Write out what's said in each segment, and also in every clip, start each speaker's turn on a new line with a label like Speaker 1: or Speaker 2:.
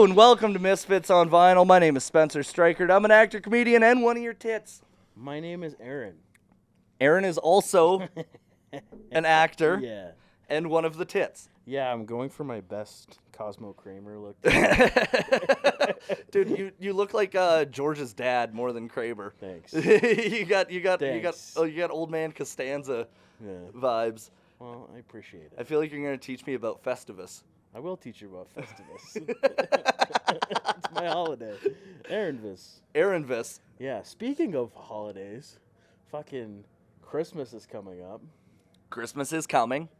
Speaker 1: and welcome to Misfits on Vinyl. My name is Spencer Strikert. I'm an actor, comedian, and one of your tits.
Speaker 2: My name is Aaron.
Speaker 1: Aaron is also an actor and one of the tits.
Speaker 2: Yeah, I'm going for my best Cosmo Kramer look.
Speaker 1: Dude, you look like George's dad more than Kramer.
Speaker 2: Thanks.
Speaker 1: you got
Speaker 2: Thanks.
Speaker 1: old man Costanza vibes.
Speaker 2: Well, I appreciate it.
Speaker 1: I feel like you're gonna teach me about Festivus.
Speaker 2: I will teach you about Festivus. It's my holiday.
Speaker 1: Aaronvis.
Speaker 2: Yeah, speaking of holidays, fucking Christmas is coming up.
Speaker 1: Christmas is coming.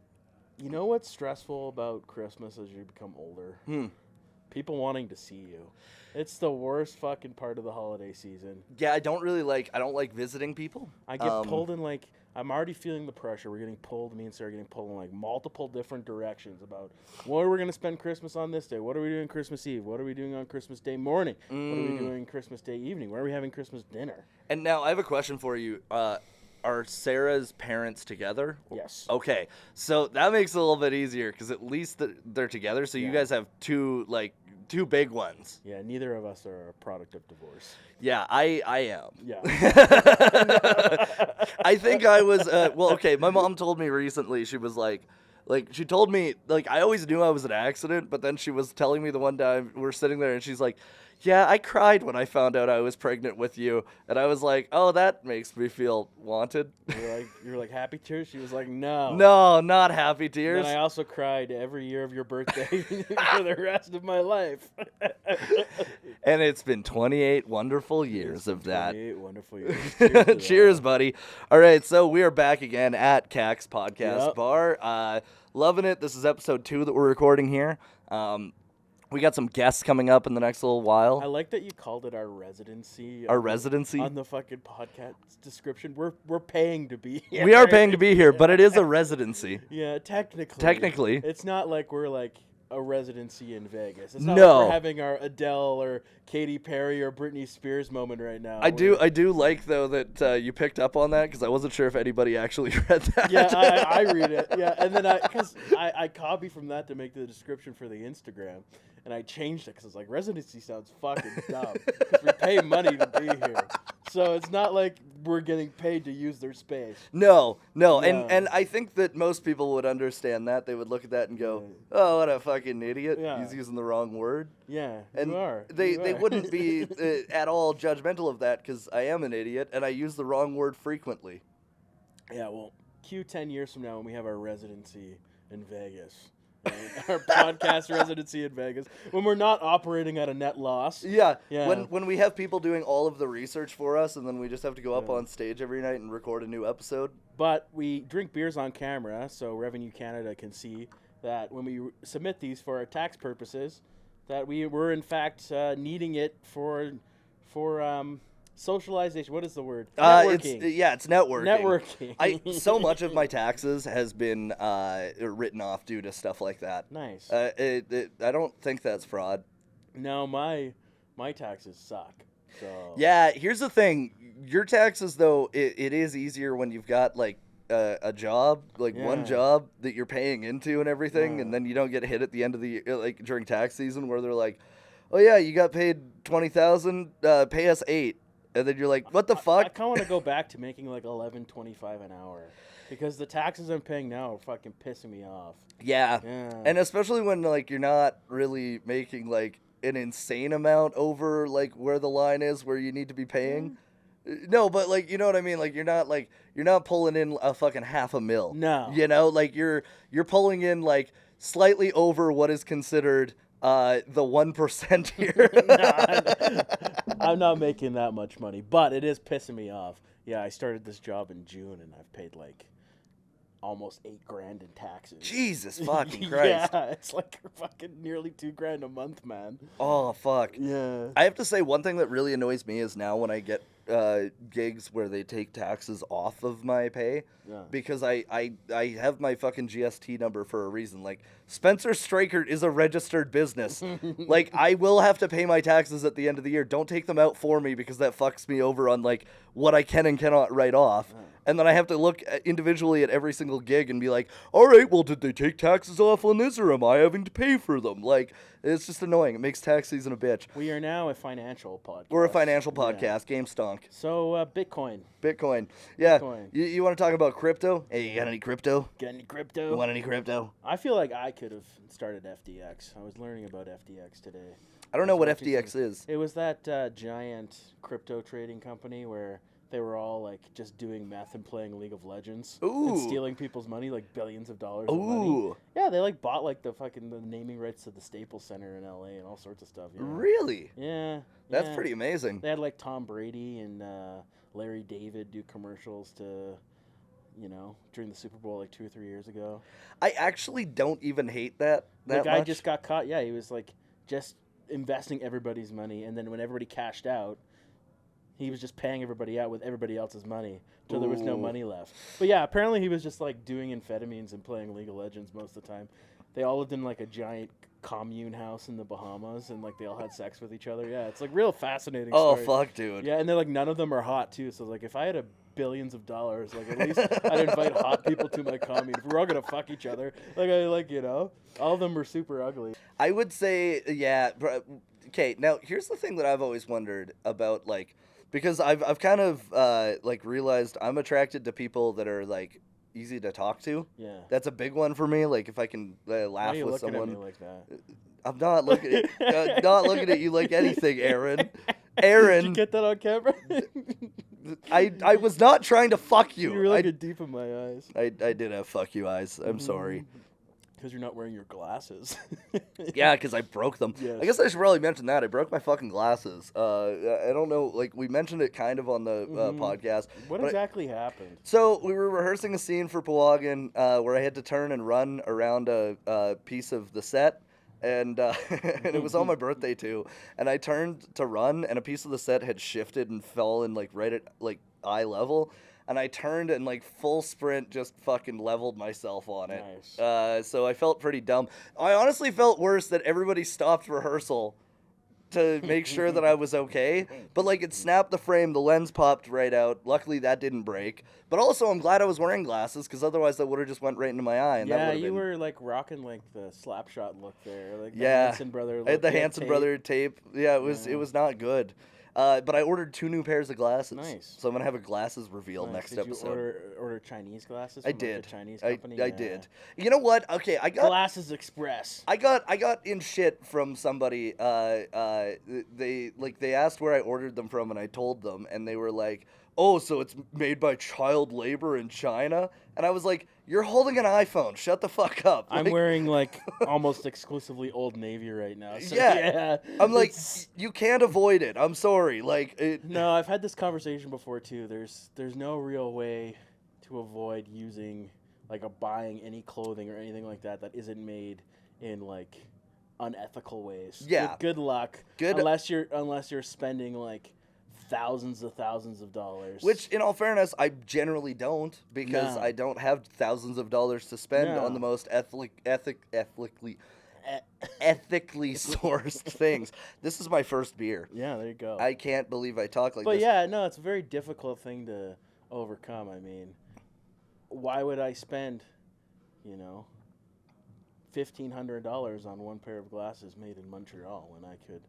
Speaker 2: You know what's stressful about Christmas as you become older? People wanting to see you. It's the worst fucking part of the holiday season.
Speaker 1: Yeah, I don't like visiting people.
Speaker 2: I get pulled in I'm already feeling the pressure. We're getting pulled, me and Sarah getting pulled in multiple different directions about what are we going to spend Christmas on this day? What are we doing Christmas Eve? What are we doing on Christmas Day morning? What are we doing Christmas Day evening? Where are we having Christmas dinner?
Speaker 1: And now I have a question for you. Are Sarah's parents together?
Speaker 2: Yes.
Speaker 1: Okay, so that makes it a little bit easier because at least they're together. So you guys have two big ones.
Speaker 2: Yeah, neither of us are a product of divorce.
Speaker 1: Yeah, I am.
Speaker 2: Yeah.
Speaker 1: I think I was, okay, my mom told me recently, she was she told me, I always knew I was an accident, but then she was telling me the one time we're sitting there and she's like, yeah, I cried when I found out I was pregnant with you. And I was like, oh, that makes me feel wanted.
Speaker 2: You were like, happy tears? She was like, no.
Speaker 1: No, not happy tears.
Speaker 2: And I also cried every year of your birthday for the rest of my life.
Speaker 1: And it's been 28 wonderful years of that.
Speaker 2: 28 wonderful years.
Speaker 1: Cheers, buddy. All right, so we are back again at CAC's Podcast Bar. Loving it. This is episode 2 that we're recording here. We got some guests coming up in the next little while.
Speaker 2: I like that you called it our residency.
Speaker 1: Our residency?
Speaker 2: On the fucking podcast description. We're paying to be here.
Speaker 1: We are paying to be here, but it is a residency.
Speaker 2: Yeah, technically.
Speaker 1: Technically.
Speaker 2: It's not like we're a residency in Vegas. It's not like we're having our Adele or Katy Perry or Britney Spears moment right now.
Speaker 1: I do like, though, that you picked up on that because I wasn't sure if anybody actually read that.
Speaker 2: Yeah, I read it. Yeah, and then I copy from that to make the description for the Instagram. And I changed it because I was like, residency sounds fucking dumb because we pay money to be here. So it's not like we're getting paid to use their space.
Speaker 1: No. And I think that most people would understand that. They would look at that and go, oh, what a fucking idiot.
Speaker 2: Yeah.
Speaker 1: He's using the wrong word.
Speaker 2: Yeah,
Speaker 1: and
Speaker 2: you are.
Speaker 1: They wouldn't be at all judgmental of that because I am an idiot and I use the wrong word frequently.
Speaker 2: Yeah, well, Q 10 years from now when we have our residency in Vegas. Our podcast residency in Vegas when we're not operating at a net loss.
Speaker 1: Yeah. When we have people doing all of the research for us and then we just have to go up on stage every night and record a new episode.
Speaker 2: But we drink beers on camera so Revenue Canada can see that when we submit these for our tax purposes that we were in fact needing it for socialization. What is the word? Networking.
Speaker 1: It's networking.
Speaker 2: Networking.
Speaker 1: So much of my taxes has been written off due to stuff like that.
Speaker 2: Nice.
Speaker 1: I don't think that's fraud.
Speaker 2: No, my taxes suck. So.
Speaker 1: Yeah, here's the thing. Your taxes, though, it is easier when you've got a job, one job that you're paying into and everything, and then you don't get hit at the end of the year, during tax season where they're like, oh yeah, you got paid $20,000, pay us $8,000. And then you're like, what the fuck?
Speaker 2: I kind of want to go back to making $11.25 an hour because the taxes I'm paying now are fucking pissing me off.
Speaker 1: Yeah. And especially when you're not really making an insane amount over where the line is where you need to be paying. No, but you know what I mean? You're not pulling in a fucking $500,000.
Speaker 2: No.
Speaker 1: You know, you're pulling in slightly over what is considered the 1% here.
Speaker 2: I'm not making that much money, but it is pissing me off. Yeah, I started this job in June and I've paid almost $8,000 in taxes.
Speaker 1: Jesus fucking Christ.
Speaker 2: Yeah, it's fucking nearly $2,000 a month, man.
Speaker 1: Oh fuck.
Speaker 2: Yeah.
Speaker 1: I have to say one thing that really annoys me is now when I get gigs where they take taxes off of my pay.
Speaker 2: Yeah.
Speaker 1: Because I have my fucking GST number for a reason. Like, Spencer Streichert is a registered business. Like, I will have to pay my taxes at the end of the year. Don't take them out for me because that fucks me over on, like, what I can and cannot write off. And then I have to look individually at every single gig and be like, all right, well, did they take taxes off on this, or am I having to pay for them? Like, it's just annoying. It makes tax season a bitch.
Speaker 2: We are now a financial podcast.
Speaker 1: We're a financial podcast. Game stunk.
Speaker 2: So, Bitcoin.
Speaker 1: Yeah.
Speaker 2: Bitcoin.
Speaker 1: You want to talk about crypto? Hey, you got any crypto?
Speaker 2: Got any crypto?
Speaker 1: You want any crypto?
Speaker 2: I feel like I could have started FDX. I was learning about FDX today.
Speaker 1: I don't know what FDX is.
Speaker 2: It was that giant crypto trading company where they were all like just doing meth and playing League of Legends.
Speaker 1: Ooh.
Speaker 2: And stealing people's money, like billions of dollars of money. Yeah, they like bought like the naming rights to the Staples Center in LA and all sorts of stuff. Yeah.
Speaker 1: Really?
Speaker 2: Yeah.
Speaker 1: That's pretty amazing.
Speaker 2: They had like Tom Brady and Larry David do commercials to, during the Super Bowl like 2 or 3 years ago.
Speaker 1: I actually don't even hate that
Speaker 2: The guy
Speaker 1: much.
Speaker 2: just got caught. Yeah, he was like just investing everybody's money, and then when everybody cashed out, he was just paying everybody out with everybody else's money until there was no money left. But yeah, apparently he was just like doing amphetamines and playing League of Legends most of the time. They all lived in like a giant commune house in the Bahamas, and like they all had sex with each other. Yeah, it's like real fascinating.
Speaker 1: Oh,
Speaker 2: story.
Speaker 1: fuck, dude.
Speaker 2: Yeah, and they're like none of them are hot too. So like if I had billions of dollars, like at least I'd invite hot people to my commune. If we're all gonna fuck each other, all of them were super ugly.
Speaker 1: I would say, yeah. Okay, now here's the thing that I've always wondered about, like, because I've kind of like realized I'm attracted to people that are like easy to talk to.
Speaker 2: Yeah,
Speaker 1: that's a big one for me. Like if I can laugh
Speaker 2: Why are you
Speaker 1: with
Speaker 2: looking
Speaker 1: someone.
Speaker 2: at me like that?
Speaker 1: I'm not looking at not looking at you like anything, Aaron. Aaron,
Speaker 2: Did you get that on camera?
Speaker 1: I was not trying to fuck you.
Speaker 2: You were looking deep in my eyes.
Speaker 1: I did have fuck you eyes. I'm sorry.
Speaker 2: Because you're not wearing your glasses.
Speaker 1: Yeah, because I broke them.
Speaker 2: Yes.
Speaker 1: I guess I should probably mention that. I broke my fucking glasses. I don't know. Like, we mentioned it kind of on the podcast.
Speaker 2: What exactly happened?
Speaker 1: So, we were rehearsing a scene for Pewagan where I had to turn and run around a piece of the set. And and it was on my birthday, too. And I turned to run, and a piece of the set had shifted and fell in, like, right at, like, eye level. And I turned and, like, full sprint just fucking leveled myself on it.
Speaker 2: Nice.
Speaker 1: So I felt pretty dumb. I honestly felt worse that everybody stopped rehearsal to make sure that I was okay. But, like, it snapped the frame. The lens popped right out. Luckily, that didn't break. But also, I'm glad I was wearing glasses, because otherwise that would have just went right into my eye. And
Speaker 2: Yeah,
Speaker 1: that
Speaker 2: you
Speaker 1: been...
Speaker 2: were, like, rocking, like, the Slapshot look there. Like, the
Speaker 1: Yeah.
Speaker 2: Hanson brother look.
Speaker 1: I had the
Speaker 2: Yeah,
Speaker 1: Hanson
Speaker 2: tape.
Speaker 1: brother tape. Yeah, it was not good. But I ordered 2 new pairs of glasses.
Speaker 2: Nice.
Speaker 1: So I'm going to have a glasses reveal
Speaker 2: Nice.
Speaker 1: next
Speaker 2: Did
Speaker 1: episode.
Speaker 2: you order Chinese glasses
Speaker 1: I
Speaker 2: from,
Speaker 1: did.
Speaker 2: Like, a Chinese
Speaker 1: I
Speaker 2: company?
Speaker 1: did. You know what? Okay, I got
Speaker 2: Glasses Express.
Speaker 1: I got in shit from somebody. They asked where I ordered them from, and I told them, and they were like, "Oh, so it's made by child labor in China?" And I was like, "You're holding an iPhone. Shut the fuck up."
Speaker 2: I'm
Speaker 1: Like,
Speaker 2: wearing like almost exclusively Old Navy right now. So,
Speaker 1: Yeah. I'm like,
Speaker 2: it's-
Speaker 1: you can't avoid it. I'm sorry. Like,
Speaker 2: No, I've had this conversation before too. There's no real way to avoid using buying any clothing or anything like that isn't made in like unethical ways.
Speaker 1: Yeah.
Speaker 2: Good luck.
Speaker 1: Good-
Speaker 2: Unless you're spending like thousands of dollars.
Speaker 1: Which, in all fairness, I generally don't, because
Speaker 2: No.
Speaker 1: I don't have thousands of dollars to spend
Speaker 2: No.
Speaker 1: on the most ethically sourced things. This is my first beer.
Speaker 2: Yeah, there you go.
Speaker 1: I can't believe I talk like
Speaker 2: But
Speaker 1: this.
Speaker 2: yeah, no, it's a very difficult thing to overcome. I mean, why would I spend, $1,500 on one pair of glasses made in Montreal when I could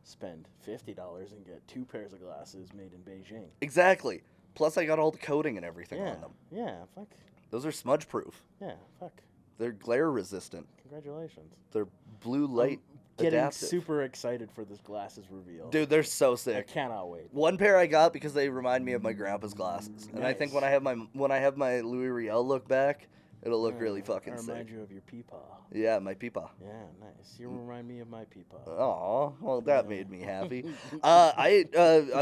Speaker 2: spend $50 and get 2 pairs of glasses made in Beijing?
Speaker 1: Exactly. Plus, I got all the coating and everything
Speaker 2: Yeah,
Speaker 1: on them.
Speaker 2: yeah, fuck,
Speaker 1: Those are smudge proof.
Speaker 2: yeah, fuck.
Speaker 1: They're glare resistant.
Speaker 2: Congratulations.
Speaker 1: They're blue light
Speaker 2: Getting
Speaker 1: adaptive.
Speaker 2: super excited for this glasses reveal.
Speaker 1: Dude, they're so
Speaker 2: I
Speaker 1: sick.
Speaker 2: cannot wait.
Speaker 1: One pair I got because they remind me of my grandpa's glasses, and I think
Speaker 2: Nice.
Speaker 1: when I have my Louis Riel look back, it'll look really fucking
Speaker 2: I
Speaker 1: sick.
Speaker 2: remind you of your peepaw.
Speaker 1: Yeah, my peepa.
Speaker 2: Yeah, nice. You remind me of my peepaw.
Speaker 1: Aw, well, that made me happy. I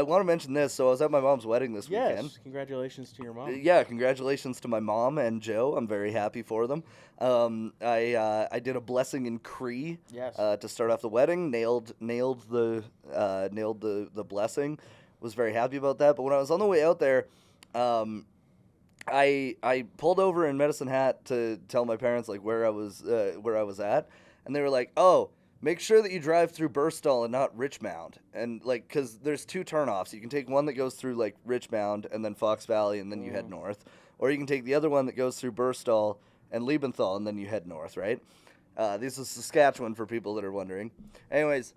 Speaker 1: want to mention this. So I was at my mom's wedding this weekend.
Speaker 2: Yes, congratulations to your mom.
Speaker 1: Yeah, congratulations to my mom and Joe. I'm very happy for them. I did a blessing in Cree.
Speaker 2: Yes.
Speaker 1: To start off the wedding. Nailed the blessing. was very happy about that. But when I was on the way out there, I pulled over in Medicine Hat to tell my parents like where I was at, and they were like, "Oh, make sure that you drive through Burstall and not Richmond." And like, because there's 2 turnoffs. You can take one that goes through like Richmond and then Fox Valley and then you head north, or you can take the other one that goes through Burstall and Liebenthal and then you head north, right? This is Saskatchewan for people that are wondering. Anyways,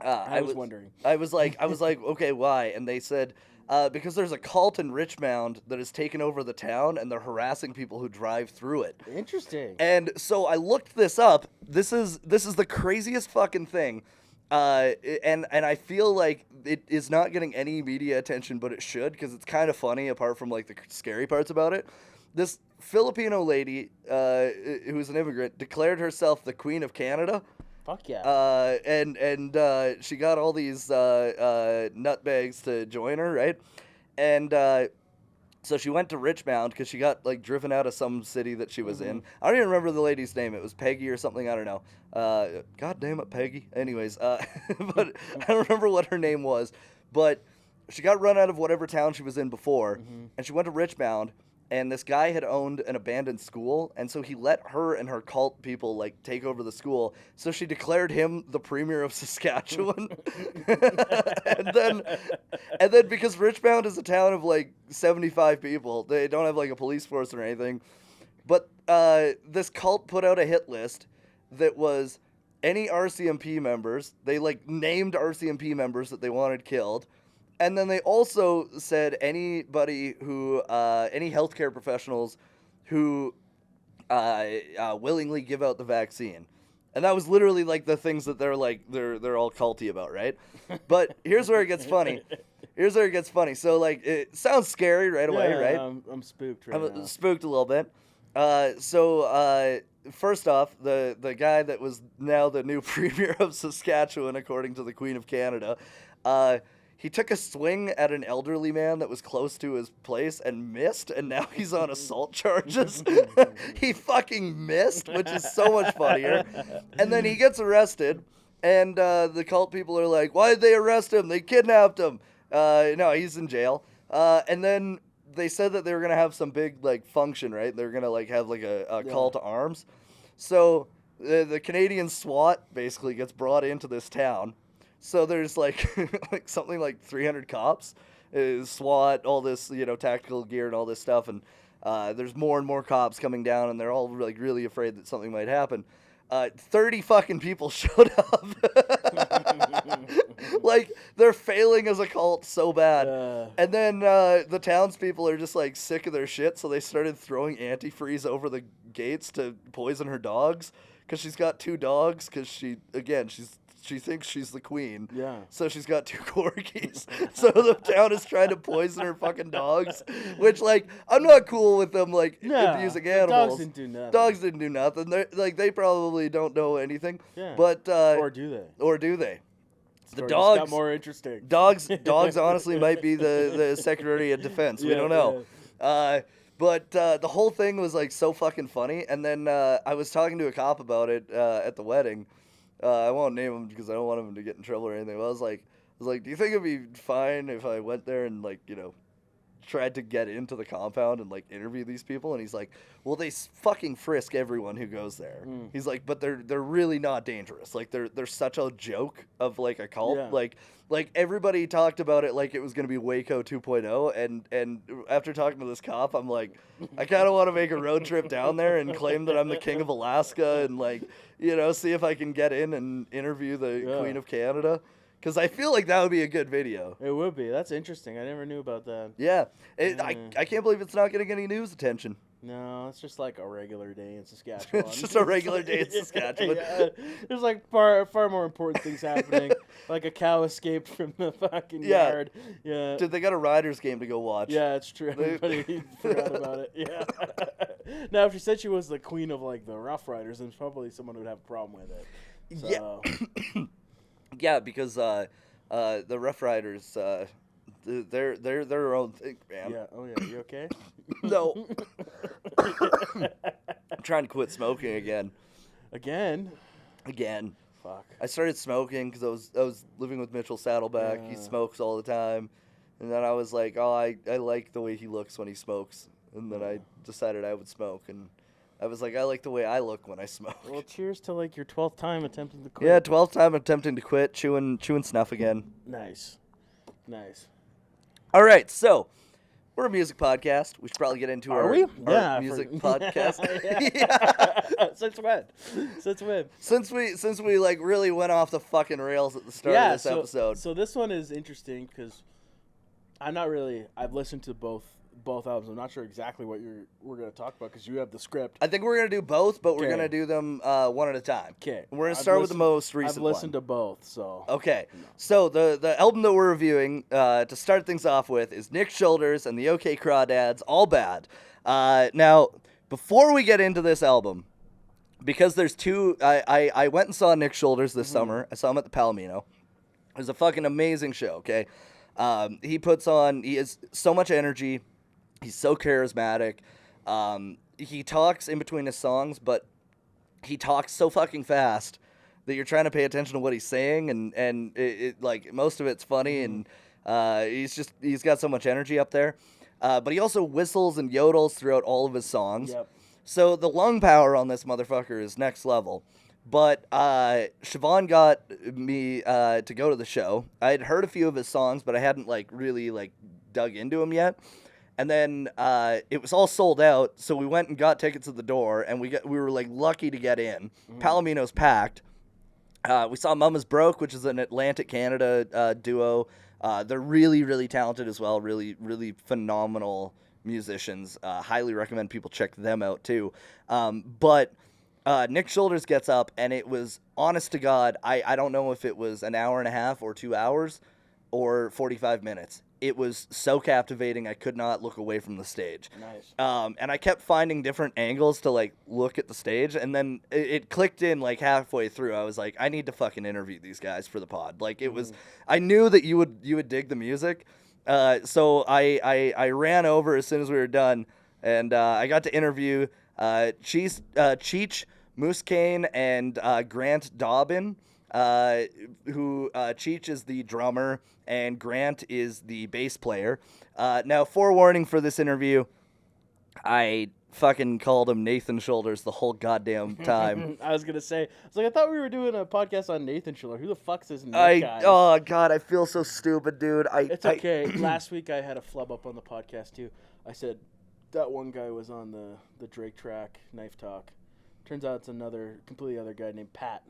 Speaker 2: I was wondering.
Speaker 1: I was like, okay, why? And they said, because there's a cult in Richmond that has taken over the town, and they're harassing people who drive through it.
Speaker 2: Interesting.
Speaker 1: And so I looked this up. This is the craziest fucking thing, and I feel like it is not getting any media attention, but it should, because it's kind of funny. Apart from like the scary parts about it, this Filipino lady, who's an immigrant, declared herself the Queen of Canada.
Speaker 2: Fuck yeah.
Speaker 1: And she got all these nutbags to join her, right? And so she went to Richmond because she got like driven out of some city that she was in. I don't even remember the lady's name. It was Peggy or something. I don't know. God damn it, Peggy. Anyways, but I don't remember what her name was. But she got run out of whatever town she was in before, and she went to Richmond. And this guy had owned an abandoned school, and so he let her and her cult people like take over the school. So she declared him the premier of Saskatchewan. and then because Richmond is a town of like 75 people, they don't have like a police force or anything. But this cult put out a hit list that was any RCMP members. They like named RCMP members that they wanted killed. And then they also said anybody who, any healthcare professionals who willingly give out the vaccine. And that was literally like the things that they're like, they're all culty about, right? But here's where it gets funny. So like, it sounds scary right away, right?
Speaker 2: I'm spooked right now.
Speaker 1: I'm spooked a little bit. So first off, the guy that was now the new premier of Saskatchewan, according to the Queen of Canada, he took a swing at an elderly man that was close to his place and missed, and now he's on assault charges. He fucking missed, which is so much funnier. And then he gets arrested, and the cult people are like, "Why did they arrest him? They kidnapped him." No, he's in jail. And then they said that they were going to have some big like function, right? They're going to like have like a call to arms. So the Canadian SWAT basically gets brought into this town. So there's like something like 300 cops, SWAT, all this, tactical gear and all this stuff. And there's more and more cops coming down, and they're all like really afraid that something might happen. 30 fucking people showed up. Like, they're failing as a cult so bad. And then the townspeople are just like sick of their shit, so they started throwing antifreeze over the gates to poison her dogs. Because she's got 2 dogs, because she thinks she's the queen. Yeah. So she's got 2 corgis. So the town is trying to poison her fucking dogs, which, like, I'm not cool with them, like, abusing animals. Dogs didn't do nothing. They're, like, they probably don't know anything. Yeah. But, or do they? The dogs
Speaker 2: got more interesting.
Speaker 1: Dogs honestly might be the Secretary of Defense. We don't know. Yeah. But the whole thing was, like, so fucking funny. And then I was talking to a cop about it at the wedding. I won't name him because I don't want him to get in trouble or anything. But I was like, do you think it'd be fine if I went there and, like, tried to get into the compound and, like, interview these people? And he's like, well, they fucking frisk everyone who goes there. He's like, but they're really not dangerous. Like, they're such a joke of, like, a cult. Yeah. Like everybody talked about it like it was going to be Waco 2.0, and after talking to this cop, I'm like, I kind of want to make a road trip down there and claim that I'm the king of Alaska and, like, see if I can get in and interview the Queen of Canada. Because I feel like that would be a good video.
Speaker 2: It would be. That's interesting. I never knew about that.
Speaker 1: Yeah. I can't believe it's not getting any news attention.
Speaker 2: No, it's just like a regular day in Saskatchewan.
Speaker 1: It's just a regular day in Saskatchewan.
Speaker 2: Yeah. There's like far more important things happening. Like a cow escaped from the fucking yard. Yeah.
Speaker 1: Dude, they got a Riders game to go watch.
Speaker 2: Yeah, it's true. Everybody forgot about it. Yeah. Now, if she said she was the queen of like the Rough Riders, then probably someone would have a problem with it. So.
Speaker 1: Yeah. Yeah, because the Rough Riders, they're their own thing, man.
Speaker 2: Yeah. Oh yeah. You okay?
Speaker 1: No. I'm trying to quit smoking again.
Speaker 2: Again. fuck.
Speaker 1: I started smoking because I was living with Mitchell Saddleback.
Speaker 2: Yeah.
Speaker 1: He smokes all the time. And then I was like, oh, I like the way he looks when he smokes. And then I decided I would smoke. And I was like, I like the way I look when I smoke.
Speaker 2: Well, cheers to like your 12th time attempting to quit.
Speaker 1: Yeah, 12th time attempting to quit, chewing snuff again.
Speaker 2: Nice.
Speaker 1: All right, so we're a music podcast. We should probably get into our music podcast.
Speaker 2: Yeah. Since when?
Speaker 1: Since we like really went off the fucking rails at the start of this episode.
Speaker 2: So this one is interesting because I've listened to both albums. I'm not sure exactly what we're going to talk about because you have the script.
Speaker 1: I think we're going to do both, but we're going to do them one at a time.
Speaker 2: Okay.
Speaker 1: We're going to start with the most recent one.
Speaker 2: I've listened to both, so.
Speaker 1: Okay. So the album that we're reviewing, to start things off with, is Nick Shoulders and the Okay Crawdads, All Bad. Now, before we get into this album, because there's two, I went and saw Nick Shoulders this summer. I saw him at the Palomino. It was a fucking amazing show, okay? He has so much energy. He's so charismatic. He talks in between his songs, but he talks so fucking fast that you're trying to pay attention to what he's saying, and it like most of it's funny, and he's got so much energy up there. But he also whistles and yodels throughout all of his songs.
Speaker 2: Yep.
Speaker 1: So the lung power on this motherfucker is next level. But Siobhan got me to go to the show. I had heard a few of his songs, but I hadn't really dug into him yet. And then it was all sold out, so we went and got tickets at the door, and we were like lucky to get in. Palomino's packed. We saw Mama's Broke, which is an Atlantic Canada duo. They're really, really talented as well. Really, really phenomenal musicians. Highly recommend people check them out too. But Nick Shoulders gets up, and it was, honest to God, I don't know if it was an hour and a half or 2 hours or 45 minutes. It was so captivating, I could not look away from the stage.
Speaker 2: Nice.
Speaker 1: And I kept finding different angles to look at the stage, and then it clicked in halfway through. I was like, I need to fucking interview these guys for the pod. It was, I knew that you would dig the music, so I ran over as soon as we were done, and I got to interview Cheech Moosekain and Grant Dobbin. Who Cheech is the drummer and Grant is the bass player. Now, forewarning for this interview, I fucking called him Nathan Shoulders the whole goddamn time.
Speaker 2: I was like, I thought we were doing a podcast on Nathan Shoulders. Who the fuck's this Nick guy?
Speaker 1: Oh, God, I feel so stupid, dude.
Speaker 2: It's okay. Last week I had a flub up on the podcast, too. I said that one guy was on the Drake track, Knife Talk. Turns out it's another completely other guy named Pat.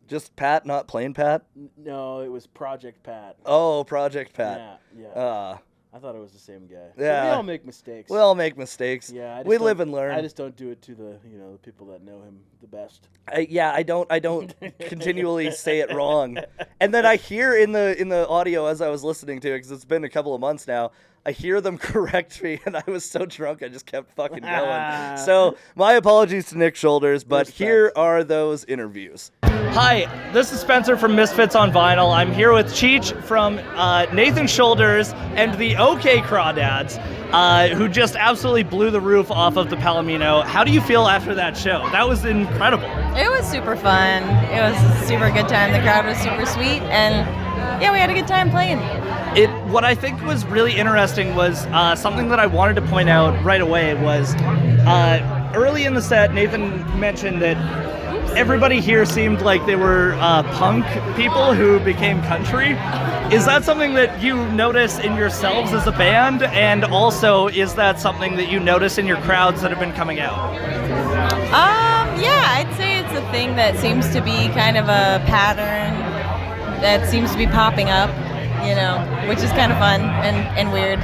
Speaker 1: Just Pat, not plain Pat?
Speaker 2: No, it was Project Pat.
Speaker 1: Oh, Project Pat.
Speaker 2: Yeah. I thought it was the same guy.
Speaker 1: Yeah.
Speaker 2: So we all make mistakes.
Speaker 1: We all make mistakes.
Speaker 2: Yeah.
Speaker 1: We live and learn.
Speaker 2: I just don't do it to the people that know him the best.
Speaker 1: I don't continually say it wrong. And then I hear in the audio as I was listening to it, because it's been a couple of months now, I hear them correct me, and I was so drunk I just kept fucking going. So my apologies to Nick Shoulders, but here are those interviews. Hi, this is Spencer from Misfits on Vinyl. I'm here with Cheech from Nathan Shoulders and the Okay Crawdads, who just absolutely blew the roof off of the Palomino. How do you feel after that show? That was incredible.
Speaker 3: It was super fun. It was a super good time. The crowd was super sweet, and yeah, we had a good time playing.
Speaker 1: What I think was really interesting was something that I wanted to point out right away was early in the set, Nathan mentioned that everybody here seemed like they were punk people who became country. Is that something that you notice in yourselves as a band? And also, is that something that you notice in your crowds that have been coming out?
Speaker 3: Yeah, I'd say it's a thing that seems to be kind of a pattern that seems to be popping up, which is kind of fun and weird.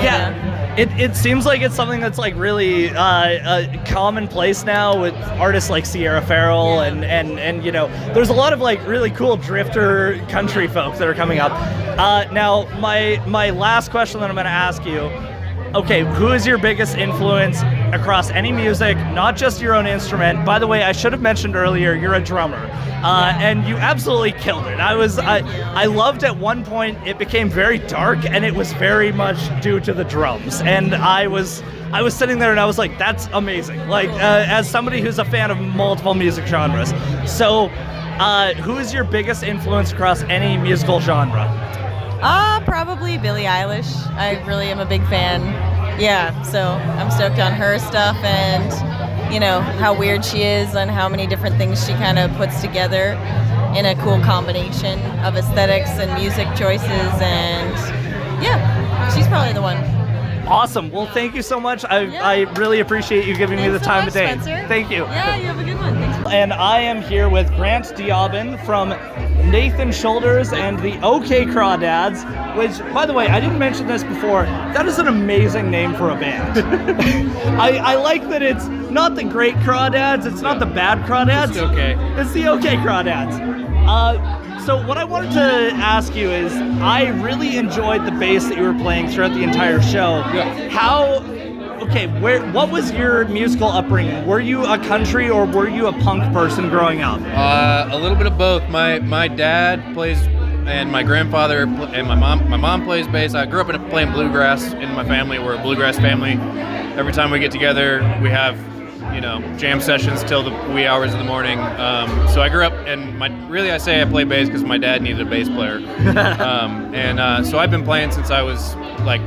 Speaker 1: Yeah. It seems like it's something that's really commonplace now with artists like Sierra Farrell and there's a lot of really cool drifter country folks that are coming up. Now my last question that I'm going to ask you
Speaker 4: Okay, who is your biggest influence across any music, not just your own instrument? By the way, I should have mentioned earlier, you're a drummer, and you absolutely killed it. I loved at one point it became very dark, and it was very much due to the drums. And I was sitting there and I was like, that's amazing. Like, as somebody who's a fan of multiple music genres. So, who is your biggest influence across any musical genre?
Speaker 3: Probably Billie Eilish. I really am a big fan. Yeah, so I'm stoked on her stuff and, how weird she is and how many different things she kind of puts together in a cool combination of aesthetics and music choices. And yeah, she's probably the one.
Speaker 4: Awesome. Well, thank you so much. I really appreciate you giving me the time of day.
Speaker 3: Spencer.
Speaker 4: Thank you.
Speaker 3: Yeah, you have a good one. Thanks.
Speaker 4: And I am here with Grant Diabin from Nathan Shoulders and the Okay Crawdads, which, by the way, I didn't mention this before. That is an amazing name for a band. I like that it's not the Great Crawdads, it's not the Bad Crawdads.
Speaker 5: It's okay.
Speaker 4: It's the Okay Crawdads. So what I wanted to ask you is, I really enjoyed the bass that you were playing throughout the entire show.
Speaker 5: Yeah.
Speaker 4: What was your musical upbringing? Were you a country or were you a punk person growing up?
Speaker 5: A little bit of both. My dad plays, and my grandfather and my mom plays bass. I grew up playing bluegrass in my family. We're a bluegrass family. Every time we get together, we have jam sessions till the wee hours of the morning. So I grew up, and I say I play bass because my dad needed a bass player. So I've been playing since I was like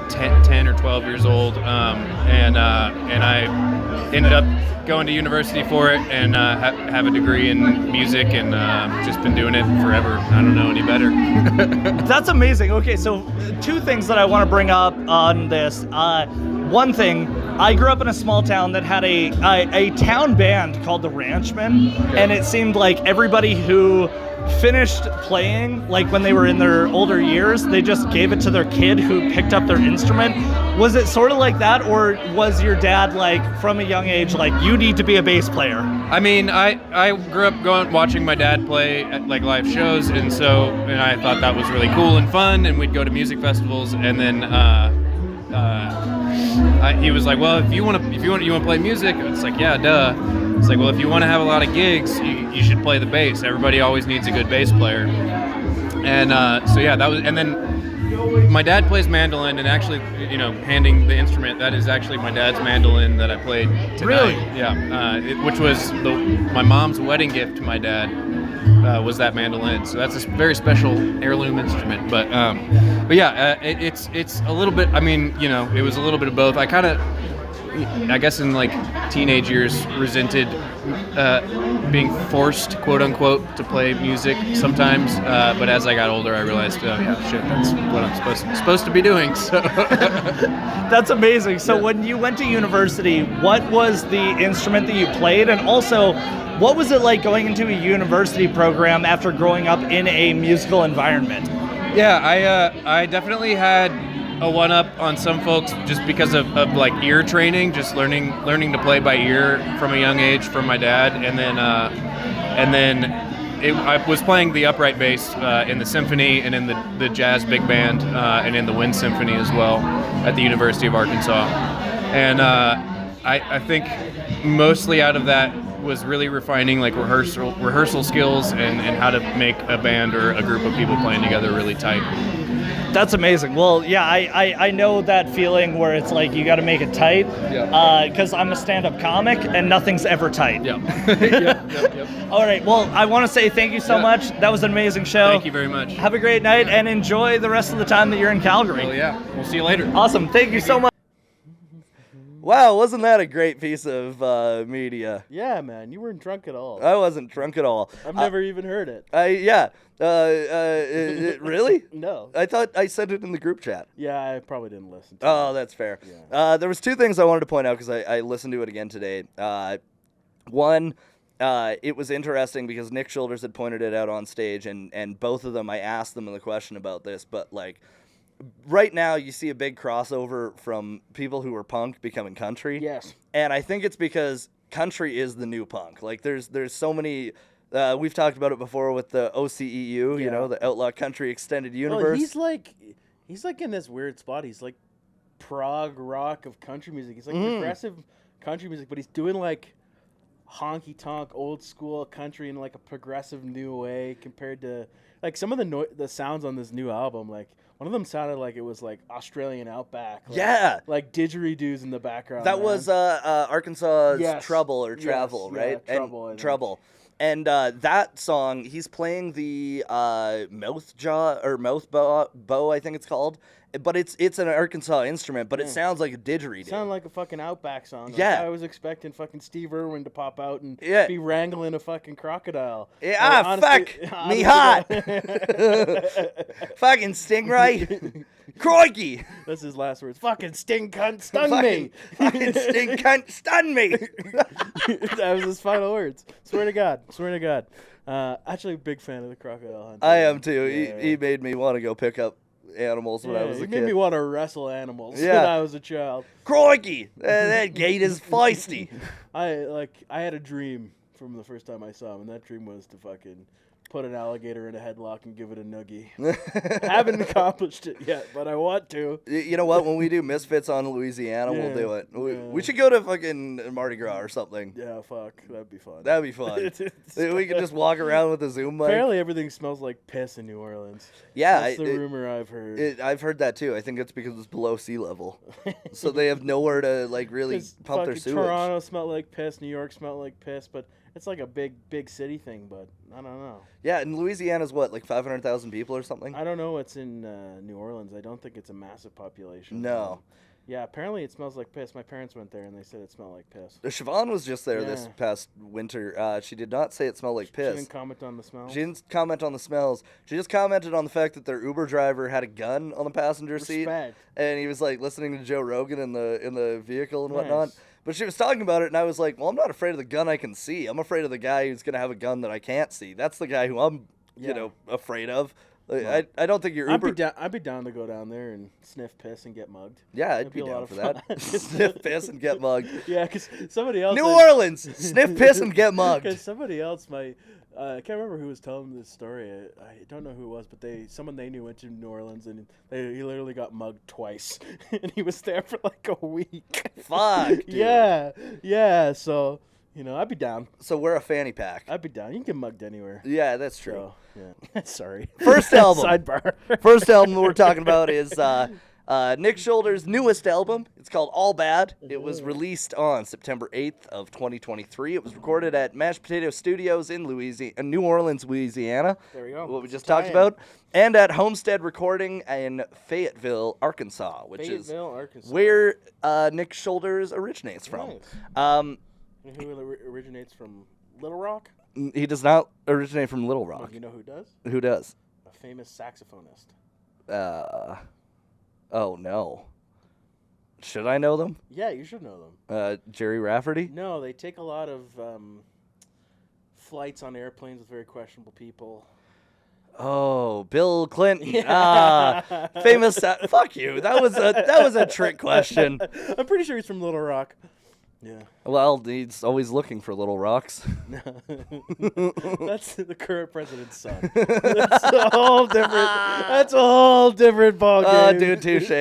Speaker 5: 10 or 12 years old, and I ended up going to university for it and have a degree in music, and just been doing it forever. I don't know any better.
Speaker 4: That's amazing. Okay, so two things that I want to bring up on this. One thing, I grew up in a small town that had a town band called the Ranchmen, and it seemed like everybody who finished playing, like when they were in their older years, they just gave it to their kid who picked up their instrument. Was it sort of like that, or was your dad, like, from a young age, like, you need to be a bass player?
Speaker 5: I mean, I grew up watching my dad play at like live shows, and I thought that was really cool and fun, and we'd go to music festivals, and then he was like, well, if you want to play music, it's like, yeah, duh. It's like, well, if you want to have a lot of gigs, you should play the bass. Everybody always needs a good bass player. And that was, and then my dad plays mandolin, and actually, handing the instrument, that is actually my dad's mandolin that I played tonight.
Speaker 4: Really?
Speaker 5: Yeah, which was my mom's wedding gift to my dad. Was that mandolin? So that's a very special heirloom instrument. But yeah, it's a little bit. I mean, it was a little bit of both. I guess in like teenage years, resented being forced, quote unquote, to play music sometimes. But as I got older, I realized, that's what I'm supposed to be doing. So
Speaker 4: that's amazing. So when you went to university, what was the instrument that you played, and also, what was it like going into a university program after growing up in a musical environment?
Speaker 5: Yeah, I definitely had a one-up on some folks just because of like ear training, just learning to play by ear from a young age from my dad, and then I was playing the upright bass in the symphony and in the jazz big band and in the wind symphony as well at the University of Arkansas, and I think mostly out of that was really refining like rehearsal skills and how to make a band or a group of people playing together really tight.
Speaker 4: That's amazing. Well, yeah, I know that feeling where it's like you got to make it tight.
Speaker 5: Yeah.
Speaker 4: Because I'm a stand-up comic and nothing's ever tight.
Speaker 5: Yeah. Yep.
Speaker 4: All right. Well, I want to say thank you so much. That was an amazing show.
Speaker 5: Thank you very much.
Speaker 4: Have a great night and enjoy the rest of the time that you're in Calgary.
Speaker 5: Well, yeah. We'll see you later.
Speaker 4: Awesome. Thank you so much.
Speaker 1: Wow, wasn't that a great piece of media?
Speaker 2: Yeah, man, you weren't drunk at all.
Speaker 1: I wasn't drunk at all.
Speaker 2: I've never even heard it.
Speaker 1: Really?
Speaker 2: No.
Speaker 1: I thought I said it in the group chat.
Speaker 2: Yeah, I probably didn't listen to
Speaker 1: Oh,
Speaker 2: it.
Speaker 1: that's fair.
Speaker 2: Yeah.
Speaker 1: There was two things I wanted to point out because I listened to it again today. One, it was interesting because Nick Shoulders had pointed it out on stage, and both of them, I asked them the question about this, but like, right now you see a big crossover from people who are punk becoming country.
Speaker 2: Yes.
Speaker 1: And I think it's because country is the new punk. Like there's so many, we've talked about it before with the OCEU,
Speaker 2: Yeah.
Speaker 1: the Outlaw Country Extended Universe.
Speaker 2: Well, he's like in this weird spot. He's like prog rock of country music. He's like progressive country music, but he's doing like honky tonk old school country in like a progressive new way compared to like some of the sounds on this new album. Like one of them sounded like it was like Australian outback. Like, like didgeridoos in the background.
Speaker 1: That was Arkansas's
Speaker 2: Yes.
Speaker 1: Trouble or Travel, right?
Speaker 2: Yeah, Trouble.
Speaker 1: Trouble. And that song, he's playing the mouth bow, I think it's called. But it's an Arkansas instrument, but it sounds like a didgeridoo.
Speaker 2: It sounded like a fucking Outback song. Like,
Speaker 1: Yeah.
Speaker 2: I was expecting fucking Steve Irwin to pop out and
Speaker 1: Yeah.
Speaker 2: be wrangling a fucking crocodile.
Speaker 1: Yeah,
Speaker 2: Like,
Speaker 1: fuck me hot. Fucking stingray. Crikey.
Speaker 2: That's his last words. Fucking sting cunt, stun me.
Speaker 1: Fucking sting cunt, stun me.
Speaker 2: That was his final words. Swear to God. Actually, a big fan of the crocodile hunt.
Speaker 1: I am too.
Speaker 2: Yeah.
Speaker 1: He made me want to go pick up animals when I was a
Speaker 2: He
Speaker 1: kid.
Speaker 2: made me want to wrestle animals
Speaker 1: Yeah.
Speaker 2: when I was a child.
Speaker 1: Crikey, that gate is feisty.
Speaker 2: I had a dream from the first time I saw him, and that dream was to fucking put an alligator in a headlock and give it a noogie. Haven't accomplished it yet, but I want to.
Speaker 1: You know what? When we do Misfits on Louisiana, we'll do it. We should go to fucking Mardi Gras or something.
Speaker 2: Yeah, fuck. That'd be fun.
Speaker 1: That'd be fun. We could just walk around with a Zoom mic.
Speaker 2: Apparently everything smells like piss in New Orleans.
Speaker 1: Yeah,
Speaker 2: That's the rumor I've heard.
Speaker 1: I've heard that too. I think it's because it's below sea level, so they have nowhere to like really
Speaker 2: 'Cause
Speaker 1: pump their
Speaker 2: fucking
Speaker 1: sewage.
Speaker 2: Toronto smelled like piss. New York smelled like piss, but it's like a big city thing. But I don't know.
Speaker 1: Yeah, and Louisiana's what, like 500,000 people or something?
Speaker 2: I don't know what's in New Orleans. I don't think it's a massive population.
Speaker 1: No.
Speaker 2: Yeah, apparently it smells like piss. My parents went there and they said it smelled like piss.
Speaker 1: Siobhan was just there this
Speaker 2: Yeah.
Speaker 1: past winter. She did not say it smelled like
Speaker 2: She
Speaker 1: piss.
Speaker 2: didn't comment on the smell.
Speaker 1: She didn't comment on the smells. She just commented on the fact that their Uber driver had a gun on the passenger seat,
Speaker 2: Respect.
Speaker 1: and he was like listening to Joe Rogan in the vehicle and whatnot.
Speaker 2: Nice.
Speaker 1: But she was talking about it, and I was like, "Well, I'm not afraid of the gun I can see. I'm afraid of the guy who's gonna have a gun that I can't see. That's the guy who I'm, afraid of." Like, I don't think your Uber.
Speaker 2: I'd be down to go down there and sniff piss and get mugged.
Speaker 1: Yeah, I'd
Speaker 2: That'd
Speaker 1: be
Speaker 2: be a
Speaker 1: down
Speaker 2: lot
Speaker 1: for
Speaker 2: of
Speaker 1: that.
Speaker 2: fun.
Speaker 1: Sniff piss and get mugged.
Speaker 2: Yeah, because somebody else.
Speaker 1: New Orleans, sniff piss and get mugged.
Speaker 2: Because somebody else might. I can't remember who was telling this story. I don't know who it was, but someone they knew went to New Orleans and he literally got mugged twice, and he was there for like a week.
Speaker 1: Fuck, dude.
Speaker 2: Yeah. So I'd be down.
Speaker 1: So we're a fanny pack.
Speaker 2: I'd be down. You can get mugged anywhere.
Speaker 1: Yeah, that's true.
Speaker 2: So, yeah. Sorry.
Speaker 1: First album.
Speaker 2: Sidebar.
Speaker 1: First album we're talking about is Nick Shoulder's newest album. It's called All Bad. It was released on September 8th of 2023. It was recorded at Mashed Potato Studios in New Orleans, Louisiana.
Speaker 2: There we go.
Speaker 1: What we just talked about. And at Homestead Recording in Fayetteville, Arkansas, which is
Speaker 2: Arkansas.
Speaker 1: where Nick Shoulders originates from.
Speaker 2: Nice. And who originates from Little Rock?
Speaker 1: He does not originate from Little Rock.
Speaker 2: Well, you know who does?
Speaker 1: Who does?
Speaker 2: A famous saxophonist.
Speaker 1: Oh no. Should I know them?
Speaker 2: Yeah, you should know them.
Speaker 1: Jerry Rafferty?
Speaker 2: No, they take a lot of flights on airplanes with very questionable people.
Speaker 1: Oh, Bill Clinton. Famous. Fuck you. That was a trick question.
Speaker 2: I'm pretty sure he's from Little Rock. Yeah.
Speaker 1: Well, he's always looking for little rocks.
Speaker 2: That's the current president's son. That's a whole different ballgame.
Speaker 1: Oh, dude, touche.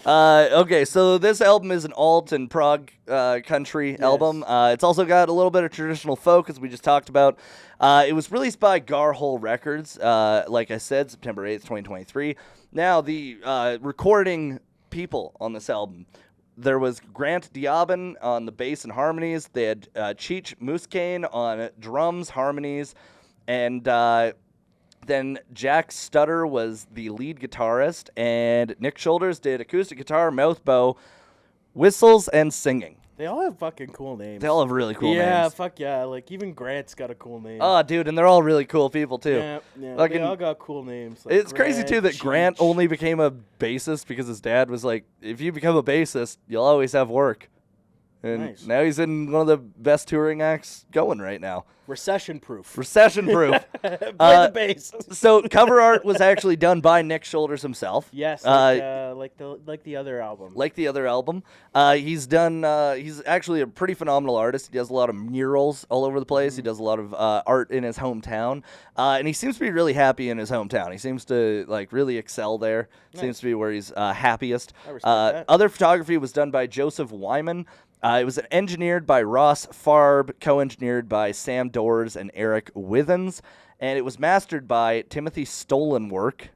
Speaker 1: Okay, so this album is an alt and prog country album. It's also got a little bit of traditional folk, as we just talked about. It was released by Garhole Records, like I said, September 8th, 2023. Now, the recording people on this album. There was Grant Diabin on the bass and harmonies. They had Cheech Moosekain on drums, harmonies, and then Jack Stutter was the lead guitarist, and Nick Shoulders did acoustic guitar, mouth bow, whistles, and singing.
Speaker 2: They all have fucking cool names.
Speaker 1: They all have really cool names.
Speaker 2: Yeah, fuck yeah. Like, even Grant's got a cool name.
Speaker 1: Oh, dude, and they're all really cool people, too.
Speaker 2: Yeah.
Speaker 1: Like
Speaker 2: they all got cool names. Like
Speaker 1: it's crazy, too, that
Speaker 2: Cheech.
Speaker 1: Grant only became a bassist because his dad was like, if you become a bassist, you'll always have work. And
Speaker 2: Nice.
Speaker 1: now he's in one of the best touring acts going right now.
Speaker 2: Recession proof.
Speaker 1: Recession proof.
Speaker 2: Play the bass.
Speaker 1: So cover art was actually done by Nick Shoulders himself.
Speaker 2: Yes, like the other album.
Speaker 1: Like the other album. He's actually a pretty phenomenal artist. He does a lot of murals all over the place. He does a lot of art in his hometown. And he seems to be really happy in his hometown. He seems to like really excel there.
Speaker 2: Nice.
Speaker 1: Seems to be where he's happiest.
Speaker 2: I respect that.
Speaker 1: Other photography was done by Joseph Wyman. It was engineered by Ross Farb, co-engineered by Sam Doors and Eric Withens, and it was mastered by Timothy Stolenwork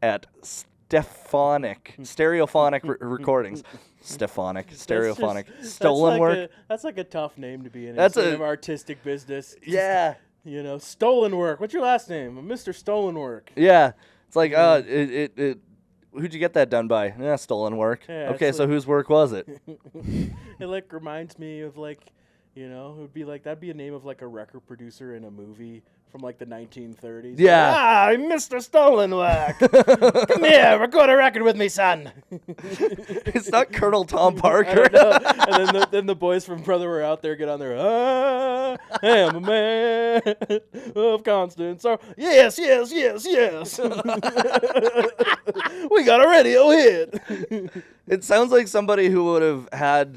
Speaker 1: at Stereophonic Recordings. Stereophonic. Stolenwork.
Speaker 2: That's like a tough name to be in.
Speaker 1: That's
Speaker 2: That's an artistic business.
Speaker 1: Yeah.
Speaker 2: You know, Stolenwork. What's your last name? Mr. Stolenwork.
Speaker 1: Yeah. It's like, who'd you get that done by? Yeah, Stolenwork.
Speaker 2: Yeah,
Speaker 1: okay,
Speaker 2: it's
Speaker 1: so whose work was it?
Speaker 2: It like reminds me of like, you know, it would be like that'd be a name of like a record producer in a movie from like the 1930s.
Speaker 1: Yeah.
Speaker 2: I'm Mr. Stolenwork. Come here, record a record with me, son.
Speaker 1: It's not Colonel Tom
Speaker 2: I
Speaker 1: Parker.
Speaker 2: don't know. And then the boys from Brother Were Out There get on there. I am a man of constant sorrow. Yes. We got a radio hit.
Speaker 1: It sounds like somebody who would have had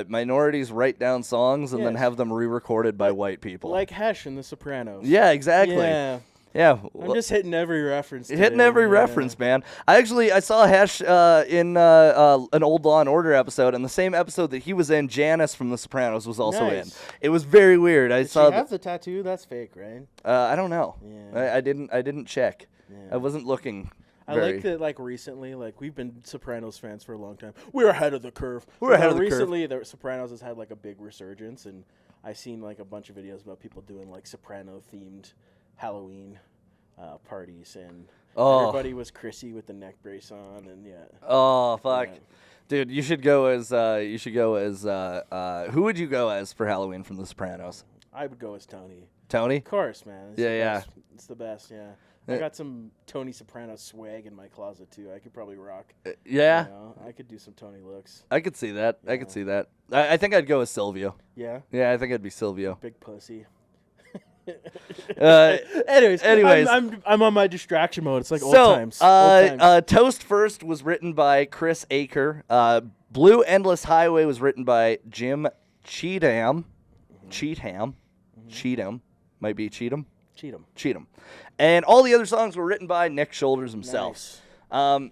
Speaker 1: minorities write down songs and then
Speaker 2: Yes.
Speaker 1: have them re-recorded by white people.
Speaker 2: Like Hesh in The Sopranos.
Speaker 1: Yeah, exactly.
Speaker 2: Yeah.
Speaker 1: Yeah.
Speaker 2: I'm just hitting every reference.
Speaker 1: Hitting
Speaker 2: today,
Speaker 1: every
Speaker 2: yeah.
Speaker 1: reference, man. I saw Hesh in an old Law and Order episode, and the same episode that he was in, Janice from The Sopranos was also in.
Speaker 2: Nice.
Speaker 1: It was very weird. I
Speaker 2: Did
Speaker 1: saw.
Speaker 2: she have the tattoo? That's fake, right?
Speaker 1: I don't know.
Speaker 2: Yeah.
Speaker 1: I didn't check.
Speaker 2: Yeah.
Speaker 1: I wasn't looking.
Speaker 2: I
Speaker 1: very-
Speaker 2: like that, like, recently, like, we've been Sopranos fans for a long time. We're ahead of the curve.
Speaker 1: We're ahead of the curve.
Speaker 2: Recently, the Sopranos has had, like, a big resurgence, and I've seen, like, a bunch of videos about people doing, like, Soprano-themed Halloween parties, and everybody was Chrissy with the neck brace on, and, yeah.
Speaker 1: Oh, fuck.
Speaker 2: Yeah.
Speaker 1: Dude, you should go as, who would you go as for Halloween from The Sopranos?
Speaker 2: I would go as Tony.
Speaker 1: Tony?
Speaker 2: Of course, man. It's
Speaker 1: Yeah,
Speaker 2: the
Speaker 1: yeah.
Speaker 2: best. It's the best, yeah. I got some Tony Soprano swag in my closet, too. I could probably rock.
Speaker 1: Yeah,
Speaker 2: You know? I could do some Tony looks.
Speaker 1: I could see that. I could
Speaker 2: Yeah.
Speaker 1: see that. I think I'd go as Silvio.
Speaker 2: Yeah?
Speaker 1: Yeah, I think I'd be Silvio.
Speaker 2: Big pussy.
Speaker 1: Uh,
Speaker 2: Anyways, I'm on my distraction mode. It's like old
Speaker 1: So,
Speaker 2: times. Old times.
Speaker 1: Toast First was written by Chris Aker. Blue Endless Highway was written by Jim Cheatham. Cheatham. Might be Cheatham.
Speaker 2: Cheat 'em.
Speaker 1: And all the other songs were written by Nick Shoulders himself.
Speaker 2: Nice.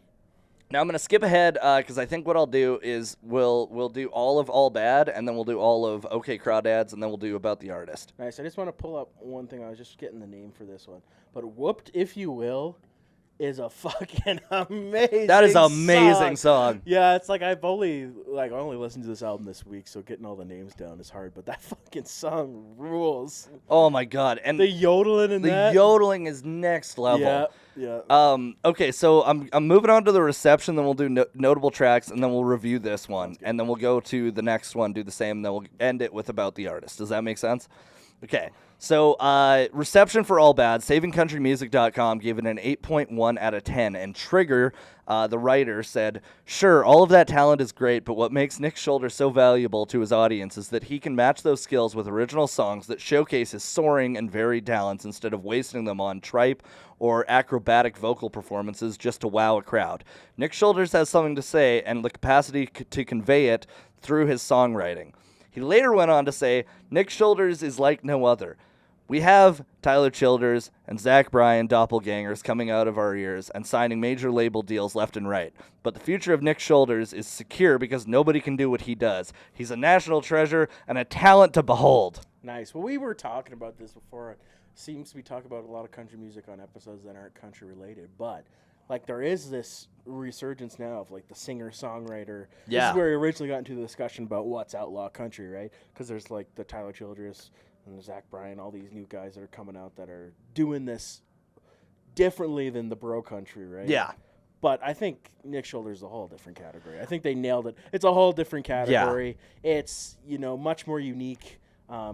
Speaker 1: Now I'm going to skip ahead because I think what I'll do is we'll do all of All Bad, and then we'll do all of Okay Crawdads, and then we'll do About the Artist.
Speaker 2: Nice. I just want to pull up one thing. I was just getting the name for this one. But Whooped If You Will is a fucking amazing
Speaker 1: That is an amazing song.
Speaker 2: Yeah, it's like I only listened to this album this week, so getting all the names down is hard. But that fucking song rules.
Speaker 1: Oh my god! And
Speaker 2: The yodeling in
Speaker 1: the
Speaker 2: that.
Speaker 1: yodeling is next level.
Speaker 2: Yeah.
Speaker 1: Okay, so I'm moving on to the reception, then we'll do notable tracks, and then we'll review this one, and then we'll go to the next one, do the same, and then we'll end it with About the Artist. Does that make sense? Okay. So, reception for All Bad, SavingCountryMusic.com gave it an 8.1 out of 10, and Trigger, the writer, said, "Sure, all of that talent is great, but what makes Nick Shoulders so valuable to his audience is that he can match those skills with original songs that showcase his soaring and varied talents instead of wasting them on tripe or acrobatic vocal performances just to wow a crowd. Nick Shoulders has something to say and the capacity to convey it through his songwriting." He later went on to say, "Nick Shoulders is like no other. We have Tyler Childers and Zach Bryan doppelgangers coming out of our ears and signing major label deals left and right. But the future of Nick Shoulders is secure because nobody can do what he does. He's a national treasure and a talent to behold."
Speaker 2: Nice. Well, we were talking about this before. It seems we talk about a lot of country music on episodes that aren't country related, but like there is this resurgence now of like the singer-songwriter.
Speaker 1: Yeah.
Speaker 2: This is where we originally got into the discussion about what's outlaw country, right? Because there's like the Tyler Childers and Zach Bryan, all these new guys that are coming out that are doing this differently than the bro country, right?
Speaker 1: Yeah.
Speaker 2: But I think Nick Shoulders is a whole different category. I think they nailed it. It's a whole different category. It's, much more unique.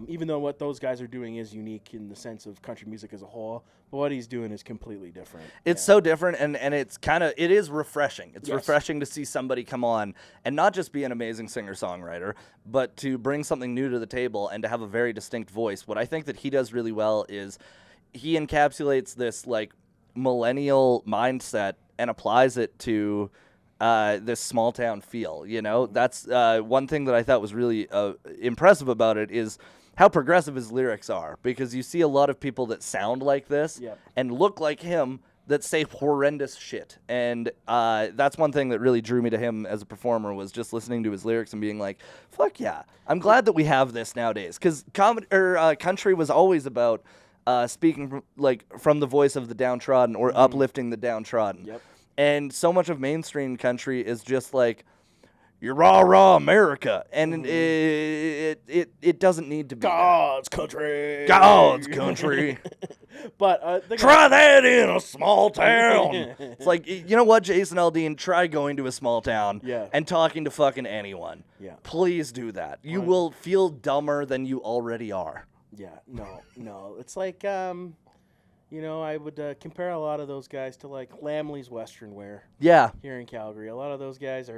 Speaker 2: Even though what those guys are doing is unique in the sense of country music as a whole, but what he's doing is completely different.
Speaker 1: It's so different, and it's it is refreshing. It's
Speaker 2: Yes.
Speaker 1: refreshing to see somebody come on and not just be an amazing singer-songwriter, but to bring something new to the table and to have a very distinct voice. What I think that he does really well is he encapsulates this like millennial mindset and applies it to this small town feel. You know, that's one thing that I thought was really impressive about it is how progressive his lyrics are, because you see a lot of people that sound like this
Speaker 2: Yep.
Speaker 1: and look like him that say horrendous shit. And that's one thing that really drew me to him as a performer, was just listening to his lyrics and being like, fuck yeah, I'm glad that we have this nowadays. Because country was always about speaking from the voice of the downtrodden, or uplifting the downtrodden.
Speaker 2: Yep.
Speaker 1: And so much of mainstream country is just like, you're rah America, and it doesn't need to be
Speaker 2: God's country.
Speaker 1: God's country.
Speaker 2: But
Speaker 1: Try that in a small town. It's like, you know what, Jason Aldean, try going to a small town and talking to fucking anyone.
Speaker 2: Yeah.
Speaker 1: Please do that. You will feel dumber than you already are.
Speaker 2: Yeah, no. It's like, I would compare a lot of those guys to like Lamley's Western wear
Speaker 1: Yeah.
Speaker 2: here in Calgary. A lot of those guys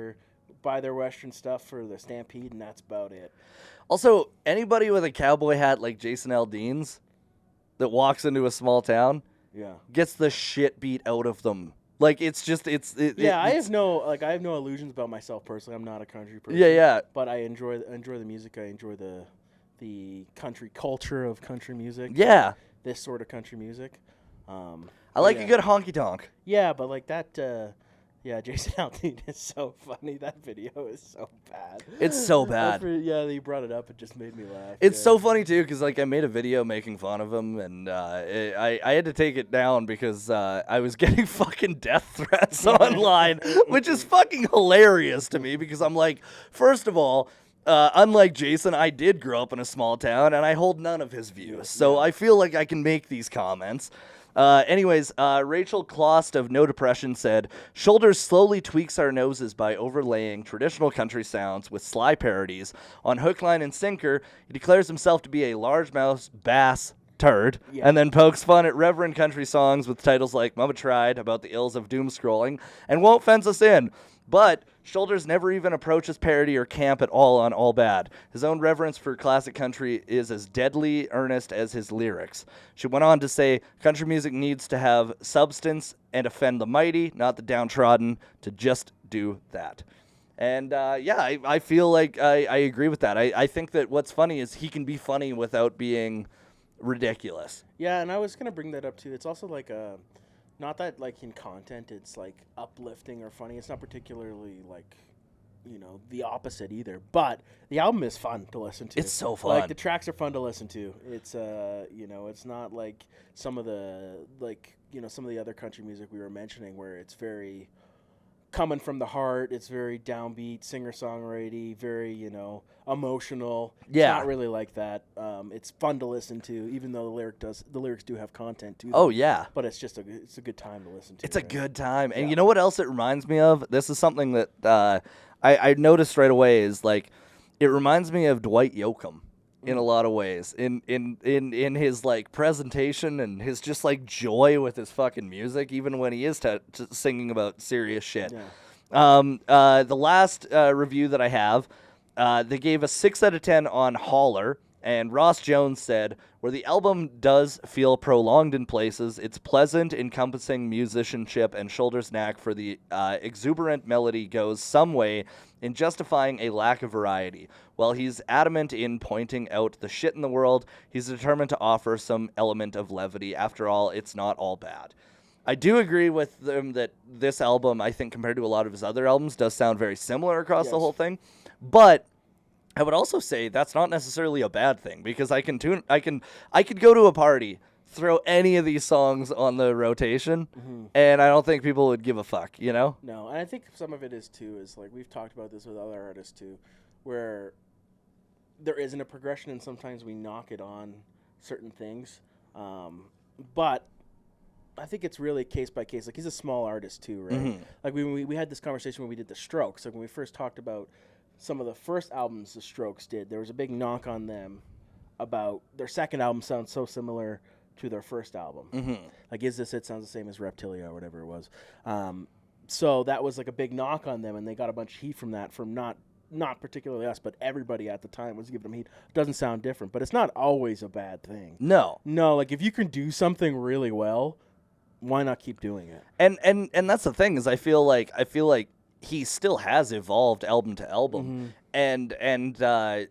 Speaker 2: buy their Western stuff for the Stampede, and that's about it.
Speaker 1: Also, anybody with a cowboy hat like Jason Aldean's that walks into a small town gets the shit beat out of them. Like, it's just, I
Speaker 2: have no illusions about myself personally. I'm not a country person.
Speaker 1: Yeah.
Speaker 2: But I enjoy the music. I enjoy the country culture of country music.
Speaker 1: Yeah.
Speaker 2: This sort of country music.
Speaker 1: I like a good honky tonk.
Speaker 2: Yeah, but like that, Jason Aldean is so funny. That video is so bad.
Speaker 1: It's so bad.
Speaker 2: You brought it up. It just made me laugh.
Speaker 1: It's so funny, too, because like I made a video making fun of him, and I had to take it down because I was getting fucking death threats online, which is fucking hilarious to me, because I'm like, first of all, unlike Jason, I did grow up in a small town, and I hold none of his views, so I feel like I can make these comments. Anyways, Rachel Klost of No Depression said, Shoulders slowly tweaks our noses by overlaying traditional country sounds with sly parodies. On hook, line, and sinker, he declares himself to be a largemouth bass turd, and then pokes fun at reverend country songs with titles like Mama Tried, about the ills of doom scrolling, and won't fence us in. But Shoulders never even approaches parody or camp at all on All Bad. His own reverence for classic country is as deadly earnest as his lyrics. She went on to say, country music needs to have substance and offend the mighty, not the downtrodden, to just do that. And I feel like I agree with that. I think that what's funny is he can be funny without being ridiculous.
Speaker 2: Yeah, and I was going to bring that up too. It's also like not that like in content it's like uplifting or funny. It's not particularly like, the opposite either. But the album is fun to listen to.
Speaker 1: It's so fun.
Speaker 2: Like the tracks are fun to listen to. It's it's not like some of the some of the other country music we were mentioning where it's very coming from the heart. It's very downbeat, singer-songwriter, very, emotional.
Speaker 1: Yeah.
Speaker 2: It's not really like that. It's fun to listen to, even though the lyrics do have content to them.
Speaker 1: Oh, yeah.
Speaker 2: But it's just it's a good time to listen to.
Speaker 1: It's a good time. And you know what else it reminds me of? This is something that I noticed right away is, like, it reminds me of Dwight Yoakam in a lot of ways. In his, like, presentation and his just, like, joy with his fucking music, even when he is singing about serious shit. Yeah. The last review that I have, they gave a 6 out of 10 on Holler, and Ross Jones said, where the album does feel prolonged in places, it's pleasant, encompassing musicianship, and Shoulders' knack for the exuberant melody goes some way in justifying a lack of variety. While he's adamant in pointing out the shit in the world, he's determined to offer some element of levity. After all, it's not all bad. I do agree with them that this album, I think, compared to a lot of his other albums, does sound very similar across the whole thing. But I would also say that's not necessarily a bad thing, because I could go to a party, throw any of these songs on the rotation, and I don't think people would give a fuck, No,
Speaker 2: and I think some of it is too, is like we've talked about this with other artists too, where there isn't a progression and sometimes we knock it on certain things. But I think it's really case by case. Like, he's a small artist too, right? Like we had this conversation when we did the Strokes. Like when we first talked about some of the first albums the Strokes did, there was a big knock on them about their second album sounds so similar to their first album.
Speaker 1: Mm-hmm.
Speaker 2: Like, Is This It sounds the same as Reptilia or whatever it was. So that was like a big knock on them, and they got a bunch of heat from that, from not particularly us, but everybody at the time was giving them heat. Doesn't sound different, but it's not always a bad thing.
Speaker 1: No.
Speaker 2: Like if you can do something really well, why not keep doing it?
Speaker 1: And that's the thing, is I feel like he still has evolved album to album, and there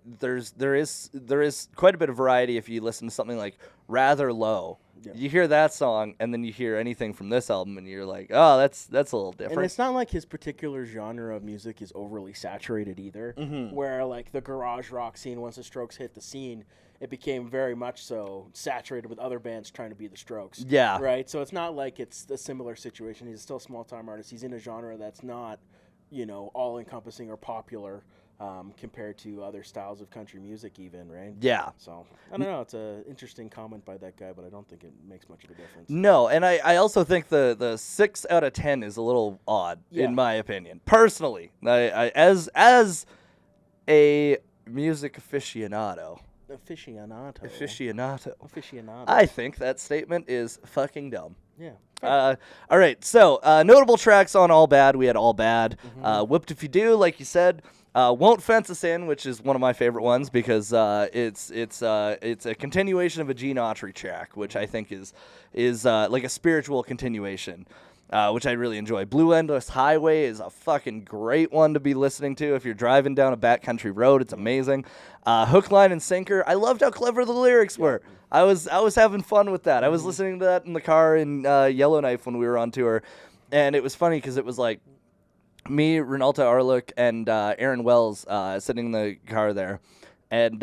Speaker 1: is quite a bit of variety if you listen to something like Rather Low. Yeah. You hear that song, and then you hear anything from this album, and you're like, oh, that's a little different.
Speaker 2: And it's not like his particular genre of music is overly saturated either, where like the garage rock scene, once the Strokes hit the scene, it became very much so saturated with other bands trying to be the Strokes.
Speaker 1: Yeah.
Speaker 2: Right? So it's not like it's a similar situation. He's still a small-time artist. He's in a genre that's not, all-encompassing or popular compared to other styles of country music even, right?
Speaker 1: Yeah.
Speaker 2: So, I don't know. It's an interesting comment by that guy, but I don't think it makes much of a difference.
Speaker 1: No, and I also think the 6 out of 10 is a little odd, in my opinion. Personally, I as a music aficionado, I think that statement is fucking dumb.
Speaker 2: Yeah.
Speaker 1: All right, so notable tracks on All Bad. We had All Bad. Whipped If You Do, like you said. Won't Fence Us In, which is one of my favorite ones because it's a continuation of a Gene Autry track, which I think is like a spiritual continuation, which I really enjoy. Blue Endless Highway is a fucking great one to be listening to if you're driving down a backcountry road. It's amazing. Hook, Line, and Sinker. I loved how clever the lyrics were. I was having fun with that. I was listening to that in the car in Yellowknife when we were on tour, and it was funny because it was like me, Renalta Arluck, and Aaron Wells sitting in the car there. And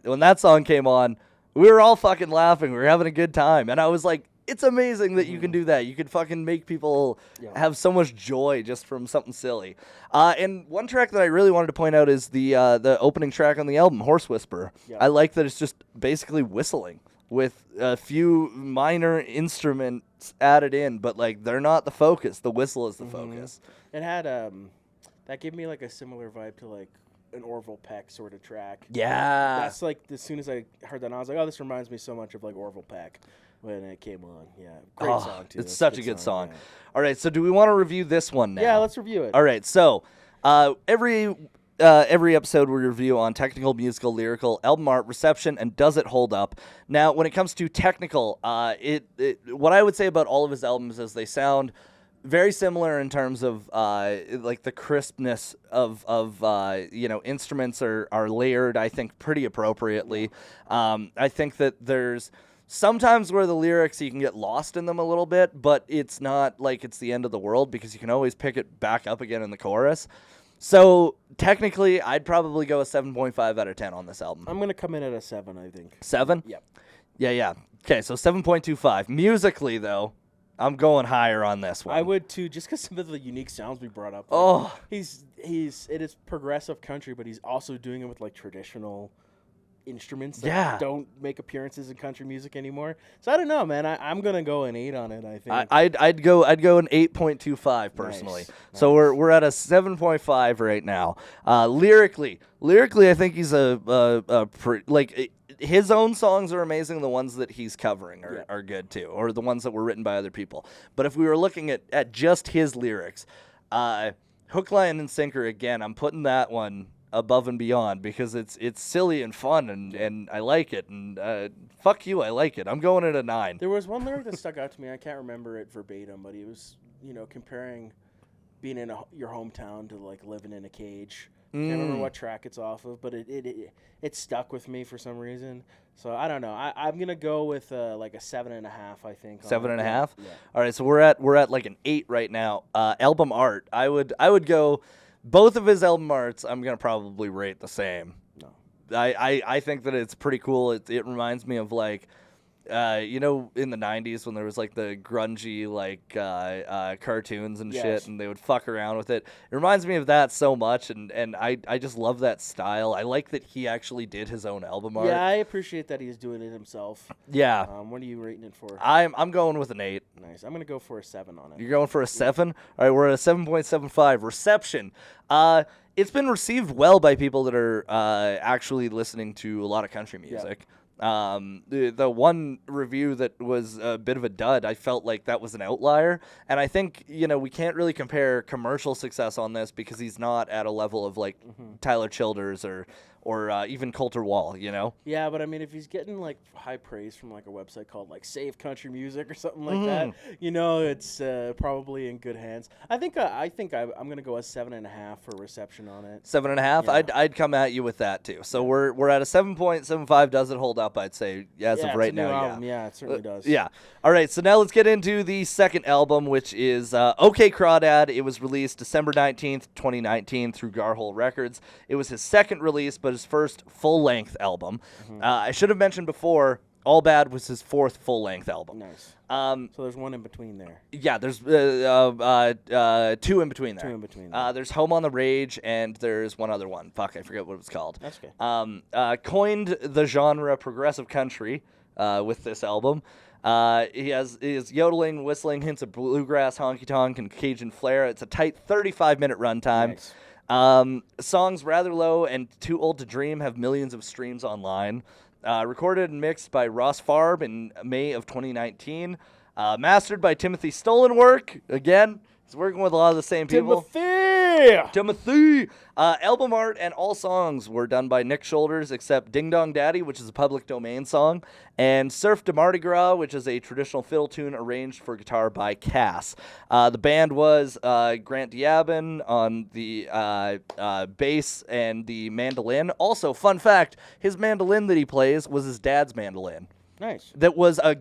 Speaker 1: when that song came on, we were all fucking laughing. We were having a good time. And I was like, it's amazing that you can do that. You can fucking make people have so much joy just from something silly. And one track that I really wanted to point out is the opening track on the album, Horse Whisperer. Yeah. I like that it's just basically whistling with a few minor instruments added in, but like they're not the focus. The whistle is the focus.
Speaker 2: It had that gave me like a similar vibe to like an Orville Peck sort of track.
Speaker 1: Yeah,
Speaker 2: that's like as soon as I heard that, I was like, oh, this reminds me so much of like Orville Peck when it came on. Yeah, great song too.
Speaker 1: It's such a good song. Yeah. All right, so do we want to review this one now?
Speaker 2: Yeah, let's review it.
Speaker 1: All right, so every episode we review on technical, musical, lyrical, album art, reception, and does it hold up. Now, when it comes to technical, what I would say about all of his albums is they sound very similar in terms of like the crispness of instruments are layered, I think, pretty appropriately. I think that there's sometimes where the lyrics, you can get lost in them a little bit, but it's not like it's the end of the world because you can always pick it back up again in the chorus. So technically, I'd probably go a 7.5 out of 10 on this album.
Speaker 2: I'm going to come in at a 7, I think.
Speaker 1: 7?
Speaker 2: Yep. Yeah.
Speaker 1: Okay, so 7.25. Musically, though, I'm going higher on this one.
Speaker 2: I would too, just because some of the unique sounds we brought up.
Speaker 1: Like,
Speaker 2: it is progressive country, but he's also doing it with like traditional instruments that don't make appearances in country music anymore. So I don't know, man. I'm gonna go an 8 on it. I think
Speaker 1: I'd go an 8.25 personally. Nice. So we're at a 7.5 right now. Lyrically, I think he's his own songs are amazing. The ones that he's covering are good too, or the ones that were written by other people. But if we were looking at just his lyrics, Hook, Line, and Sinker, again, I'm putting that one above and beyond because it's silly and fun and I like it. And fuck you, I like it. I'm going at a 9.
Speaker 2: There was one lyric that stuck out to me. I can't remember it verbatim, but he was comparing being in your hometown to like living in a cage. Can't remember what track it's off of, but it stuck with me for some reason. So I don't know. I'm gonna go with like a 7.5. I think
Speaker 1: 7.5. Yeah.
Speaker 2: All
Speaker 1: right, so we're at like an 8 right now. Album art, I would go. Both of his album arts, I'm gonna probably rate the same.
Speaker 2: No,
Speaker 1: I think that it's pretty cool. It reminds me of like. In the 90s when there was like the grungy like cartoons and shit, and they would fuck around with it. It reminds me of that so much, and I just love that style. I like that he actually did his own album art.
Speaker 2: Yeah, I appreciate that he's doing it himself.
Speaker 1: Yeah.
Speaker 2: What are you rating it for?
Speaker 1: I'm going with an 8.
Speaker 2: Nice. I'm gonna go for a 7 on it.
Speaker 1: You're going for a 7? All right, we're at a 7.75. Reception. It's been received well by people that are actually listening to a lot of country music. The one review that was a bit of a dud, I felt like that was an outlier. And I think, we can't really compare commercial success on this because he's not at a level of like Tyler Childers or even Coulter Wall,
Speaker 2: Yeah, but I mean, if he's getting like high praise from like a website called like Save Country Music or something like that, it's probably in good hands. I think I'm gonna go a 7.5 for reception on it.
Speaker 1: 7.5.
Speaker 2: Yeah.
Speaker 1: I'd come at you with that too. So we're at a 7.75. Does it hold up? I'd say as of right now.
Speaker 2: Album. Yeah, it certainly does.
Speaker 1: Yeah. All right. So now let's get into the second album, which is Okay Crawdad. It was released December 19th, 2019 through Garhole Records. It was his second release, but his first full-length album. I should have mentioned before, All Bad was his fourth full-length album.
Speaker 2: Nice. So there's one in between there.
Speaker 1: Yeah, there's two in between there.
Speaker 2: Two in between there.
Speaker 1: There's Home on the Rage, and there's one other one. Fuck, I forget what it was called.
Speaker 2: That's okay.
Speaker 1: Coined the genre progressive country with this album. He has yodeling, whistling, hints of bluegrass, honky-tonk, and Cajun flair. It's a tight 35-minute runtime.
Speaker 2: Nice.
Speaker 1: Songs Rather Low and Too Old to Dream have millions of streams online. Recorded and mixed by Ross Farb in May of 2019. Mastered by Timothy Stolenwork. Again, he's working with a lot of the same people. Timothy! Album art and all songs were done by Nick Shoulders, except Ding Dong Daddy, which is a public domain song, and Surf de Mardi Gras, which is a traditional fiddle tune arranged for guitar by Cass. The band was Grant Diabin on the bass and the mandolin. Also, fun fact, his mandolin that he plays was his dad's mandolin.
Speaker 2: Nice.
Speaker 1: That was a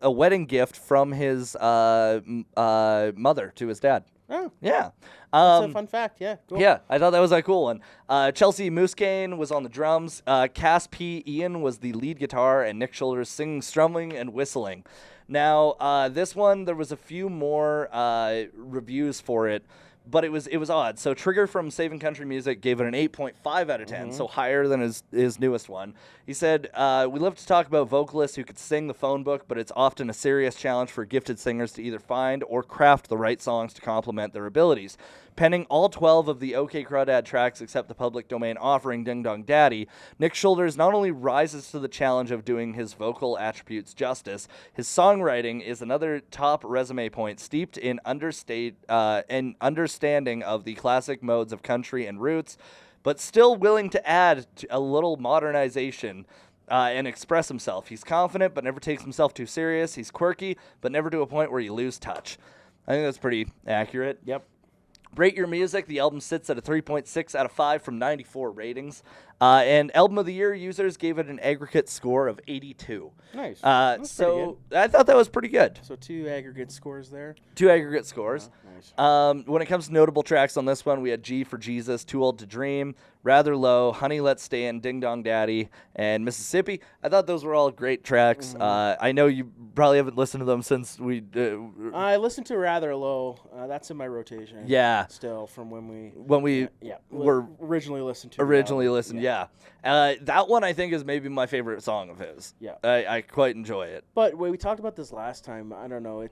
Speaker 1: wedding gift from his mother to his dad.
Speaker 2: Oh.
Speaker 1: Yeah.
Speaker 2: That's a fun fact, yeah. Cool.
Speaker 1: Yeah, I thought that was a cool one. Cheech Moosekain was on the drums. Cass P. Ian was the lead guitar, and Nick Shoulders singing, strumming, and whistling. Now, this one, there was a few more reviews for it, but it was odd. So Trigger from Saving Country Music gave it an 8.5 out of 10, so higher than his newest one. He said, we love to talk about vocalists who could sing the phone book, but it's often a serious challenge for gifted singers to either find or craft the right songs to complement their abilities. Penning all 12 of the OK Crawdad tracks except the public domain offering Ding Dong Daddy, Nick Shoulders not only rises to the challenge of doing his vocal attributes justice, his songwriting is another top resume point steeped in understanding of the classic modes of country and roots, but still willing to add a little modernization and express himself. He's confident, but never takes himself too serious. He's quirky, but never to a point where you lose touch. I think that's pretty accurate.
Speaker 2: Yep.
Speaker 1: Rate Your Music, the album sits at a 3.6 out of 5 from 94 ratings. And Album of the Year users gave it an aggregate score of 82.
Speaker 2: Nice. That's
Speaker 1: so I thought that was pretty good.
Speaker 2: So 2 aggregate scores there.
Speaker 1: 2 aggregate scores.
Speaker 2: Nice.
Speaker 1: When it comes to notable tracks on this one, we had G for Jesus, Too Old to Dream, Rather Low, Honey Let's Stand, Ding Dong Daddy, and Mississippi. I thought those were all great tracks. I know you probably haven't listened to them since we...
Speaker 2: I listened to Rather Low. That's in my rotation.
Speaker 1: Yeah.
Speaker 2: Still from when we
Speaker 1: were
Speaker 2: originally listened to.
Speaker 1: Yeah. That one I think is maybe my favorite song of his.
Speaker 2: Yeah.
Speaker 1: I quite enjoy it.
Speaker 2: But we talked about this last time. I don't know.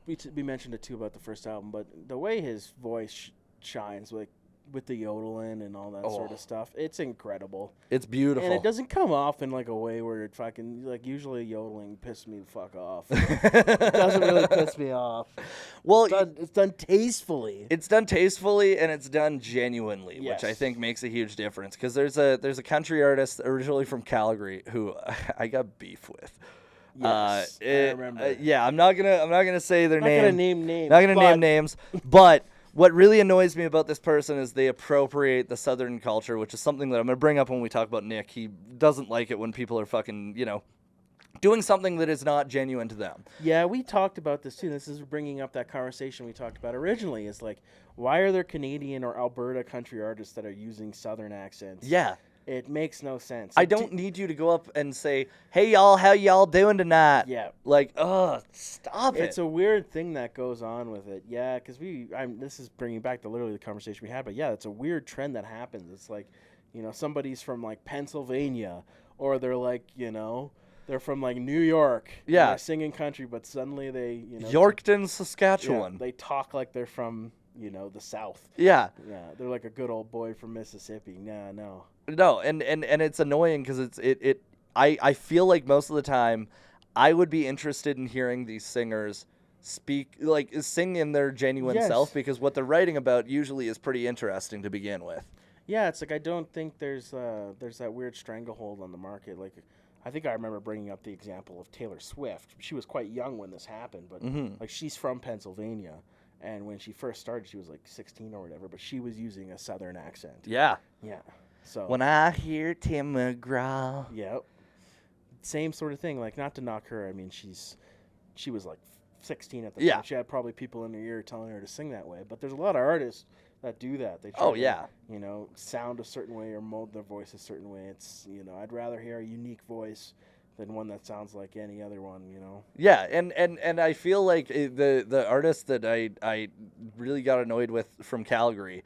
Speaker 2: We mentioned it too about the first album, but the way his voice shines, like with the yodeling and all that sort of stuff, it's incredible.
Speaker 1: It's beautiful.
Speaker 2: And it doesn't come off in like a way where it fucking, like, usually yodeling pisses me the fuck off. It doesn't really piss me off.
Speaker 1: Well,
Speaker 2: it's done tastefully.
Speaker 1: It's done tastefully and it's done genuinely,
Speaker 2: Yes.
Speaker 1: which I think makes a huge difference. Because there's a country artist originally from Calgary who I got beef with.
Speaker 2: Yes, I remember.
Speaker 1: I'm not gonna say their name.
Speaker 2: Not gonna name names.
Speaker 1: Not gonna name names, but. What really annoys me about this person is they appropriate the Southern culture, which is something that I'm going to bring up when we talk about Nick. He doesn't like it when people are fucking, doing something that is not genuine to them.
Speaker 2: Yeah, we talked about this too. This is bringing up that conversation we talked about originally. Is like, why are there Canadian or Alberta country artists that are using Southern accents?
Speaker 1: Yeah.
Speaker 2: It makes no sense.
Speaker 1: I don't need you to go up and say, "Hey y'all, how y'all doing tonight?"
Speaker 2: Yeah.
Speaker 1: Like, stop it.
Speaker 2: It's a weird thing that goes on with it. Yeah, because this is bringing back literally the conversation we had. But yeah, it's a weird trend that happens. It's like, somebody's from like Pennsylvania, or they're like, they're from like New York.
Speaker 1: Yeah.
Speaker 2: And they're singing country, but suddenly they,
Speaker 1: Yorkton, Saskatchewan.
Speaker 2: Yeah, they talk like they're from, the South.
Speaker 1: Yeah.
Speaker 2: Yeah, they're like a good old boy from Mississippi. No.
Speaker 1: No, and it's annoying because I feel like most of the time I would be interested in hearing these singers sing in their genuine self, because what they're writing about usually is pretty interesting to begin with.
Speaker 2: Yeah, it's like I don't think there's that weird stranglehold on the market. Like, I think I remember bringing up the example of Taylor Swift. She was quite young when this happened, but like she's from Pennsylvania, and when she first started, she was like 16 or whatever, but she was using a Southern accent.
Speaker 1: Yeah.
Speaker 2: Yeah. So
Speaker 1: when I hear Tim McGraw.
Speaker 2: Yeah. Same sort of thing. Like, not to knock her. I mean, she was like 16 at the time. She had probably people in her ear telling her to sing that way. But there's a lot of artists that do that. They try to, sound a certain way or mold their voice a certain way. It's, I'd rather hear a unique voice than one that sounds like any other one,
Speaker 1: Yeah, and I feel like the artist that I really got annoyed with from Calgary,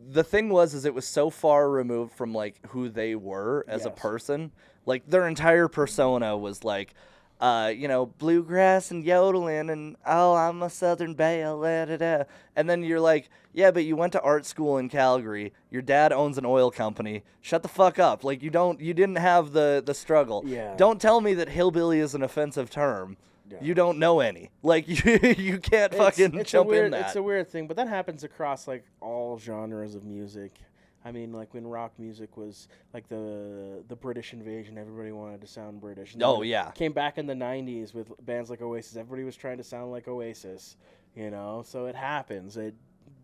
Speaker 1: the thing was it was so far removed from like who they were as a person. Like their entire persona was like, bluegrass and yodeling and I'm a Southern belle, da, da, da. And then you're like, yeah, but you went to art school in Calgary. Your dad owns an oil company. Shut the fuck up. Like you didn't have the struggle.
Speaker 2: Yeah.
Speaker 1: Don't tell me that hillbilly is an offensive term. Yeah. You don't know any. Like you can't fucking jump in that.
Speaker 2: It's a weird thing, but that happens across like all genres of music. I mean, like when rock music was like the British invasion, everybody wanted to sound British. And came back in the 90s with bands like Oasis. Everybody was trying to sound like Oasis, So it happens. It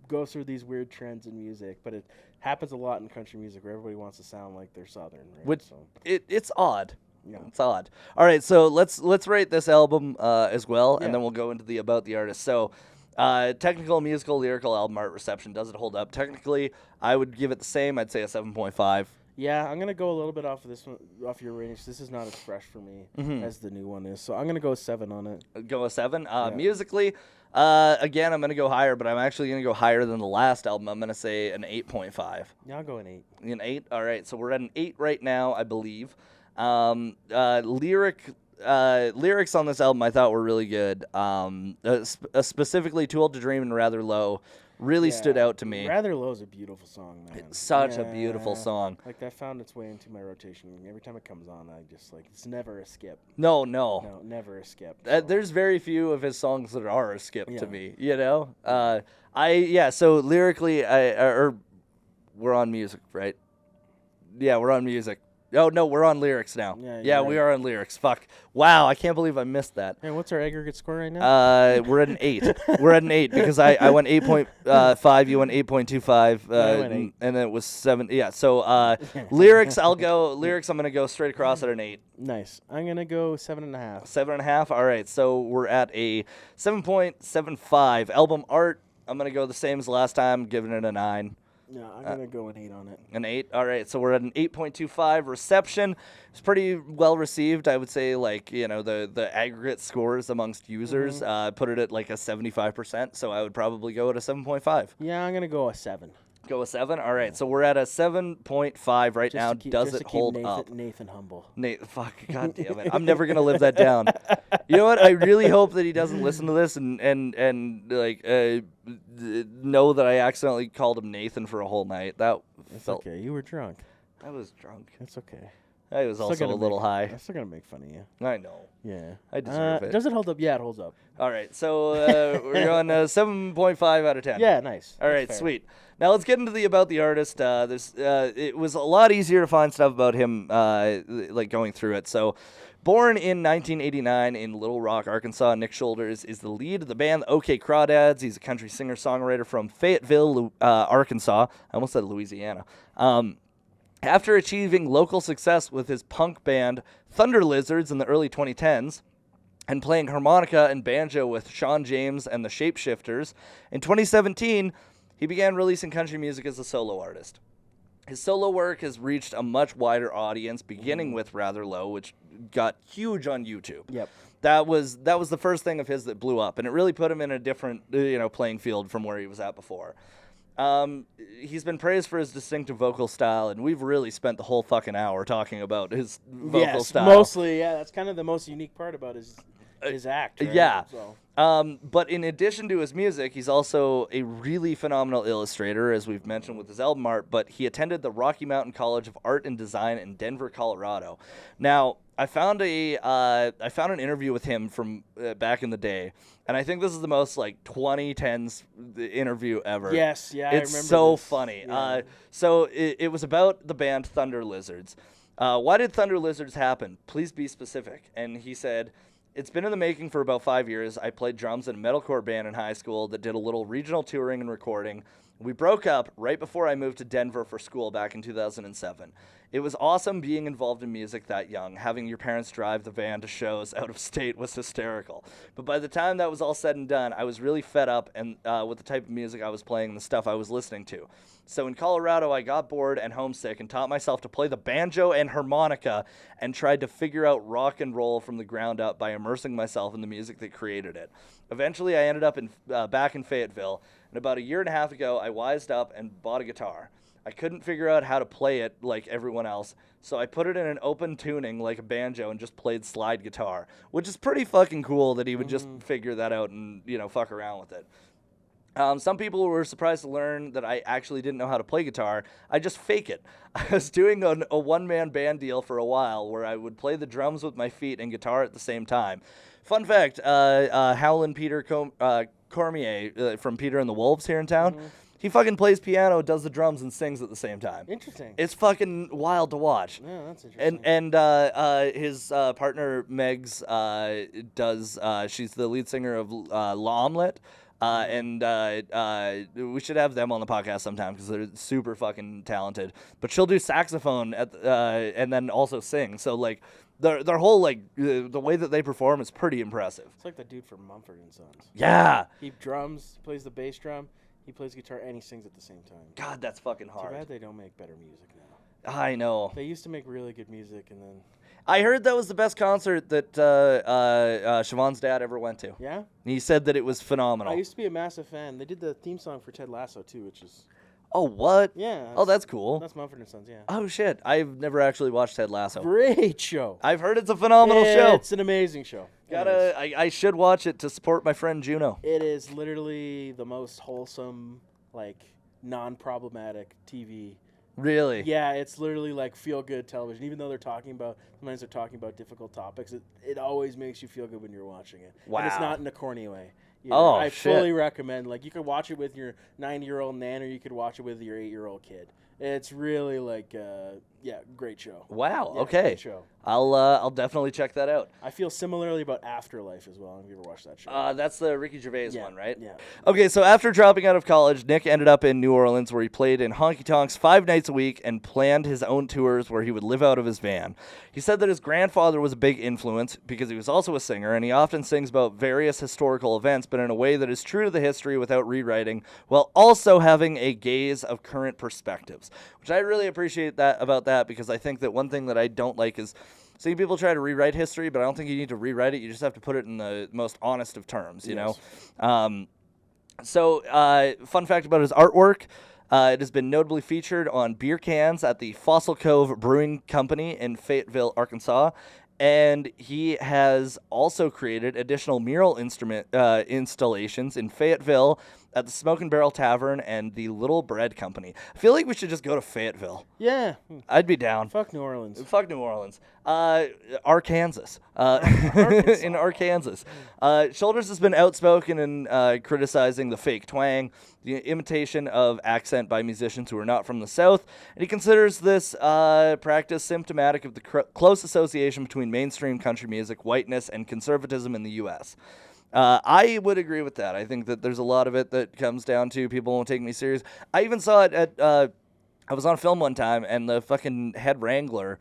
Speaker 2: goes through these weird trends in music, but it happens a lot in country music where everybody wants to sound like they're Southern. Right?
Speaker 1: It's odd.
Speaker 2: Yeah.
Speaker 1: It's odd. All right, so let's rate this album as well, and then we'll go into the about the artist. So. Technical, musical, lyrical, album art, reception. Does it hold up? Technically, I would give it the same. I'd say a 7.5.
Speaker 2: Yeah, I'm gonna go a little bit off of this one, off your range. This is not as fresh for me as the new one is, so I'm gonna go 7 on it.
Speaker 1: Go a 7. Musically, again, I'm gonna go higher, but I'm actually gonna go higher than the last album. I'm gonna say an 8.5.
Speaker 2: Yeah, I'll go an 8.
Speaker 1: An 8. All right, so we're at an 8 right now, I believe. Lyrics on this album I thought were really good. Specifically, Too Old to Dream and Rather Low really stood out to me.
Speaker 2: Rather Low is a beautiful song, man.
Speaker 1: It's such a beautiful song.
Speaker 2: Like, that found its way into my rotation. Every time it comes on, I just, it's never a skip.
Speaker 1: No,
Speaker 2: never a skip.
Speaker 1: So. There's very few of his songs that are a skip to me, So lyrically, we're on music, right? Yeah, we're on music. Oh, no, we're on lyrics now. Yeah, we are on lyrics. Fuck. Wow, I can't believe I missed that.
Speaker 2: Hey, what's our aggregate score right now?
Speaker 1: We're at an 8. We're at an 8 because I went 8.5, you went 8.25, and then it was 7. Yeah, so lyrics, I'm going to go straight across at an 8.
Speaker 2: Nice. I'm going to go 7.5.
Speaker 1: 7.5? All right, so we're at a 7.75. Album art, I'm going to go the same as last time, giving it a 9.
Speaker 2: Yeah, I'm going to go an 8 on it.
Speaker 1: An 8? All right, so we're at an 8.25. Reception is pretty well received. I would say, the aggregate scores amongst users put it at like a 75%, so I would probably go at a 7.5.
Speaker 2: Yeah, I'm going to go a 7.
Speaker 1: Go a 7? All right, so we're at a 7.5 right now. Does it hold up?
Speaker 2: Nathan humble.
Speaker 1: Fuck, God damn it. I'm never going to live that down. You know what? I really hope that he doesn't listen to this and know that I accidentally called him Nathan for a whole night.
Speaker 2: It's okay. You were drunk.
Speaker 1: I was drunk.
Speaker 2: It's okay.
Speaker 1: I was also a little high.
Speaker 2: I'm still going to make fun of you.
Speaker 1: I know.
Speaker 2: Yeah.
Speaker 1: I deserve it.
Speaker 2: Does it hold up? Yeah, it holds up.
Speaker 1: All right, so we're going 7.5 out of 10.
Speaker 2: Yeah, nice.
Speaker 1: All right, sweet. Now let's get into the about the artist. It was a lot easier to find stuff about him, going through it. So, born in 1989 in Little Rock, Arkansas, Nick Shoulders is the lead of the band OK Crawdads. He's a country singer-songwriter from Fayetteville, Arkansas. I almost said Louisiana. After achieving local success with his punk band Thunder Lizards in the early 2010s, and playing harmonica and banjo with Sean James and the Shapeshifters, in 2017, he began releasing country music as a solo artist. His solo work has reached a much wider audience, beginning with Rather Low, which got huge on YouTube.
Speaker 2: Yep.
Speaker 1: That was the first thing of his that blew up, and it really put him in a different playing field from where he was at before. He's been praised for his distinctive vocal style, and we've really spent the whole fucking hour talking about his vocal style.
Speaker 2: Mostly, yeah. That's kind of the most unique part about his act. Right?
Speaker 1: Yeah.
Speaker 2: So.
Speaker 1: But in addition to his music, he's also a really phenomenal illustrator, as we've mentioned with his album art, but he attended the Rocky Mountain College of Art and Design in Denver, Colorado. Now, I found an interview with him from back in the day, and I think this is the most like 2010s interview ever.
Speaker 2: Yes, yeah,
Speaker 1: it's
Speaker 2: I remember
Speaker 1: so
Speaker 2: this.
Speaker 1: funny.
Speaker 2: Yeah.
Speaker 1: So it was about the band Thunder Lizards. Why did Thunder Lizards happen? Please be specific. And he said, it's been in the making for about 5 years. I played drums in a metalcore band in high school that did a little regional touring and recording. We broke up right before I moved to Denver for school back in 2007. It was awesome being involved in music that young. Having your parents drive the van to shows out of state was hysterical. But by the time that was all said and done, I was really fed up and with the type of music I was playing and the stuff I was listening to. So in Colorado, I got bored and homesick and taught myself to play the banjo and harmonica and tried to figure out rock and roll from the ground up by immersing myself in the music that created it. Eventually, I ended up back in Fayetteville, and about a year and a half ago, I wised up and bought a guitar. I couldn't figure out how to play it like everyone else, so I put it in an open tuning like a banjo and just played slide guitar, which is pretty fucking cool that he would just figure that out and, fuck around with it. Some people were surprised to learn that I actually didn't know how to play guitar. I just fake it. I was doing a one-man band deal for a while where I would play the drums with my feet and guitar at the same time. Fun fact, Howlin' Peter Cormier from Peter and the Wolves here in town, he fucking plays piano, does the drums, and sings at the same time.
Speaker 2: Interesting.
Speaker 1: It's fucking wild to watch.
Speaker 2: Yeah, that's interesting.
Speaker 1: And his partner Megs does. She's the lead singer of L'Omelette. And we should have them on the podcast sometime because they're super fucking talented. But she'll do saxophone and then also sing. So like their whole the way that they perform is pretty impressive.
Speaker 2: It's like the dude from Mumford and Sons.
Speaker 1: Yeah.
Speaker 2: He drums, plays the bass drum, he plays guitar, and he sings at the same time.
Speaker 1: God, that's fucking hard.
Speaker 2: Too bad they don't make better music now.
Speaker 1: I know.
Speaker 2: They used to make really good music, and then.
Speaker 1: I heard that was the best concert that Siobhan's dad ever went to.
Speaker 2: Yeah?
Speaker 1: He said that it was phenomenal.
Speaker 2: I used to be a massive fan. They did the theme song for Ted Lasso, too, which is...
Speaker 1: Oh, what?
Speaker 2: Yeah.
Speaker 1: Oh, that's cool.
Speaker 2: That's Mumford & Sons, yeah.
Speaker 1: Oh, shit. I've never actually watched Ted Lasso.
Speaker 2: Great show.
Speaker 1: I've heard it's a phenomenal show.
Speaker 2: It's an amazing show.
Speaker 1: I should watch it to support my friend Juno.
Speaker 2: It is literally the most wholesome, non-problematic TV.
Speaker 1: Really?
Speaker 2: Yeah, it's literally like feel-good television. Even though sometimes they're talking about difficult topics, it always makes you feel good when you're watching it.
Speaker 1: Wow.
Speaker 2: And it's not in a corny way. I
Speaker 1: shit.
Speaker 2: fully recommend. You could watch it with your 9-year-old nan, or you could watch it with your 8-year-old kid. It's really great show.
Speaker 1: Wow.
Speaker 2: Yeah,
Speaker 1: okay.
Speaker 2: great show.
Speaker 1: I'll definitely check that out.
Speaker 2: I feel similarly about Afterlife as well. Have you ever watched that show?
Speaker 1: That's the Ricky Gervais one, right?
Speaker 2: Yeah.
Speaker 1: Okay, so after dropping out of college, Nick ended up in New Orleans where he played in honky-tonks 5 nights a week and planned his own tours where he would live out of his van. He said that his grandfather was a big influence because he was also a singer, and he often sings about various historical events, but in a way that is true to the history without rewriting, while also having a gaze of current perspectives, which I really appreciate about that because I think that one thing that I don't like is seeing people try to rewrite history, but I don't think you need to rewrite it. You just have to put it in the most honest of terms, you know? So, fun fact about his artwork, it has been notably featured on beer cans at the Fossil Cove Brewing Company in Fayetteville, Arkansas. And he has also created additional mural installations in Fayetteville at the Smoke and Barrel Tavern and the Little Bread Company. I feel like we should just go to Fayetteville.
Speaker 2: Yeah.
Speaker 1: I'd be down.
Speaker 2: Fuck New Orleans.
Speaker 1: Fuck New Orleans. Arkansas. In Arkansas. Shoulders has been outspoken in criticizing the fake twang, the imitation of accent by musicians who are not from the South, and he considers this practice symptomatic of the close association between mainstream country music, whiteness, and conservatism in the U.S. I would agree with that. I think that there's a lot of it that comes down to people won't take me serious. I even saw it at, I was on film one time, and the fucking head wrangler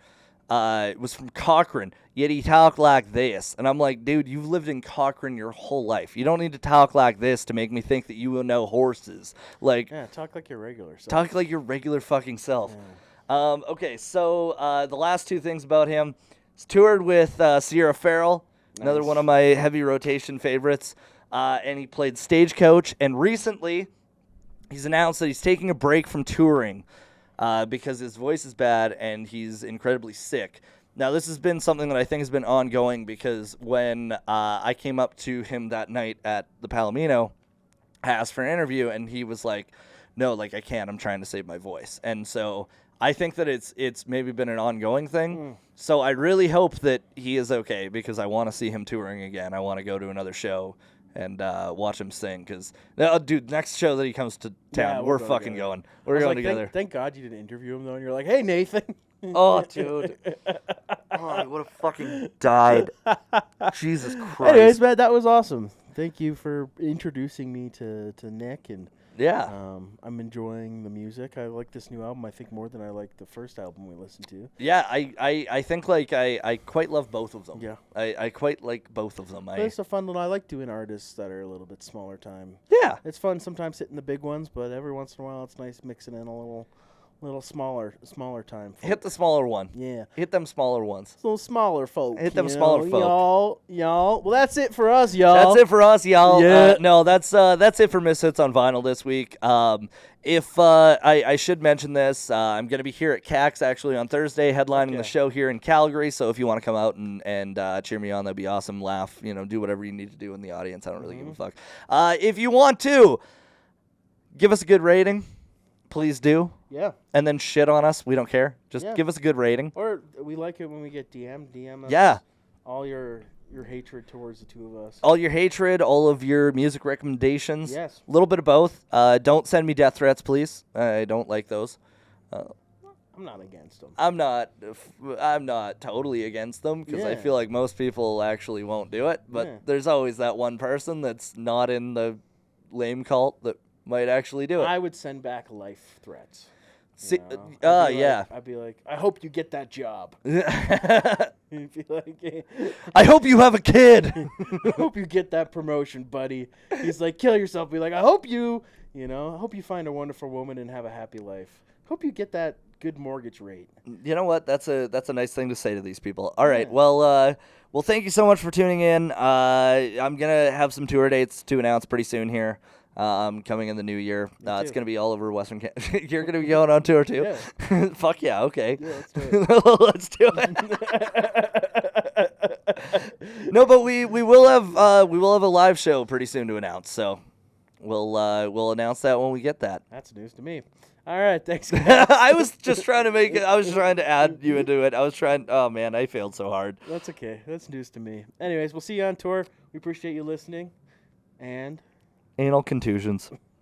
Speaker 1: was from Cochrane, yet he talked like this. And I'm like, dude, you've lived in Cochrane your whole life. You don't need to talk like this to make me think that you will know horses.
Speaker 2: Yeah, talk like your regular self.
Speaker 1: Talk like your regular fucking self. Yeah. Okay, so the last 2 things about him. He's toured with Sierra Farrell. Another one of my heavy rotation favorites. And he played Stagecoach. And recently, he's announced that he's taking a break from touring because his voice is bad and he's incredibly sick. Now, this has been something that I think has been ongoing because when I came up to him that night at the Palomino, I asked for an interview, and he was like, no, like, I can't. I'm trying to save my voice. And so I think that it's maybe been an ongoing thing. So I really hope that he is okay because I want to see him touring again. I want to go to another show and watch him sing because, dude, next show that he comes to town, we're fucking going. We're going together.
Speaker 2: Thank God you didn't interview him, though. And you're like, hey, Nathan.
Speaker 1: Oh, dude. Oh, I would have fucking died. Jesus Christ.
Speaker 2: Anyways, man, that was awesome. Thank you for introducing me to Nick. And
Speaker 1: yeah.
Speaker 2: I'm enjoying the music. I like this new album, I think, more than I like the first album we listened to.
Speaker 1: Yeah, I think, like, I quite love both of them.
Speaker 2: Yeah.
Speaker 1: I quite like both of them.
Speaker 2: But it's a fun little... I like doing artists that are a little bit smaller time.
Speaker 1: Yeah.
Speaker 2: It's fun sometimes hitting the big ones, but every once in a while it's nice mixing in a little smaller time. Folk.
Speaker 1: Hit the smaller one.
Speaker 2: Yeah.
Speaker 1: Hit them smaller ones.
Speaker 2: Little smaller folk.
Speaker 1: Hit them smaller
Speaker 2: folk. Y'all. Well, that's it for us, y'all.
Speaker 1: That's it for us, y'all.
Speaker 2: Yeah.
Speaker 1: No, that's it for Misfits on Vinyl this week. If I should mention this, I'm going to be here at CAX actually on Thursday, headlining the show here in Calgary. So if you want to come out and cheer me on, that'd be awesome. Laugh, do whatever you need to do in the audience. I don't really give a fuck. If you want to, give us a good rating. Please do.
Speaker 2: Yeah.
Speaker 1: And then shit on us. We don't care. Just give us a good rating.
Speaker 2: Or we like it when we get DM us.
Speaker 1: Yeah.
Speaker 2: All your hatred towards the two of us.
Speaker 1: All your hatred, all of your music recommendations.
Speaker 2: Yes.
Speaker 1: A little bit of both. Don't send me death threats, please. I don't like those.
Speaker 2: I'm not against them.
Speaker 1: I'm not totally against them because I feel like most people actually won't do it. But there's always that one person that's not in the lame cult that might actually do it.
Speaker 2: I would send back life threats.
Speaker 1: I'd
Speaker 2: be like, I hope you get that job. You'd be like,
Speaker 1: I hope you have a kid.
Speaker 2: I hope you get that promotion, buddy. He's like, kill yourself. Be like, I hope you find a wonderful woman and have a happy life. Hope you get that good mortgage rate.
Speaker 1: You know what? That's a nice thing to say to these people. All right. Well, thank you so much for tuning in. I'm gonna have some tour dates to announce pretty soon here. Coming in the new year. It's going to be all over Western Canada. You're going to be going on tour too?
Speaker 2: Yeah.
Speaker 1: Fuck yeah, okay.
Speaker 2: Yeah, let's do it.
Speaker 1: Let's do it. No, but we will have a live show pretty soon to announce. So we'll announce that when we get that.
Speaker 2: That's news to me. All right, thanks, guys.
Speaker 1: I was just trying to make it. I was trying to add you into it. Oh man, I failed so hard.
Speaker 2: That's okay. That's news to me. Anyways, we'll see you on tour. We appreciate you listening. And
Speaker 1: anal contusions.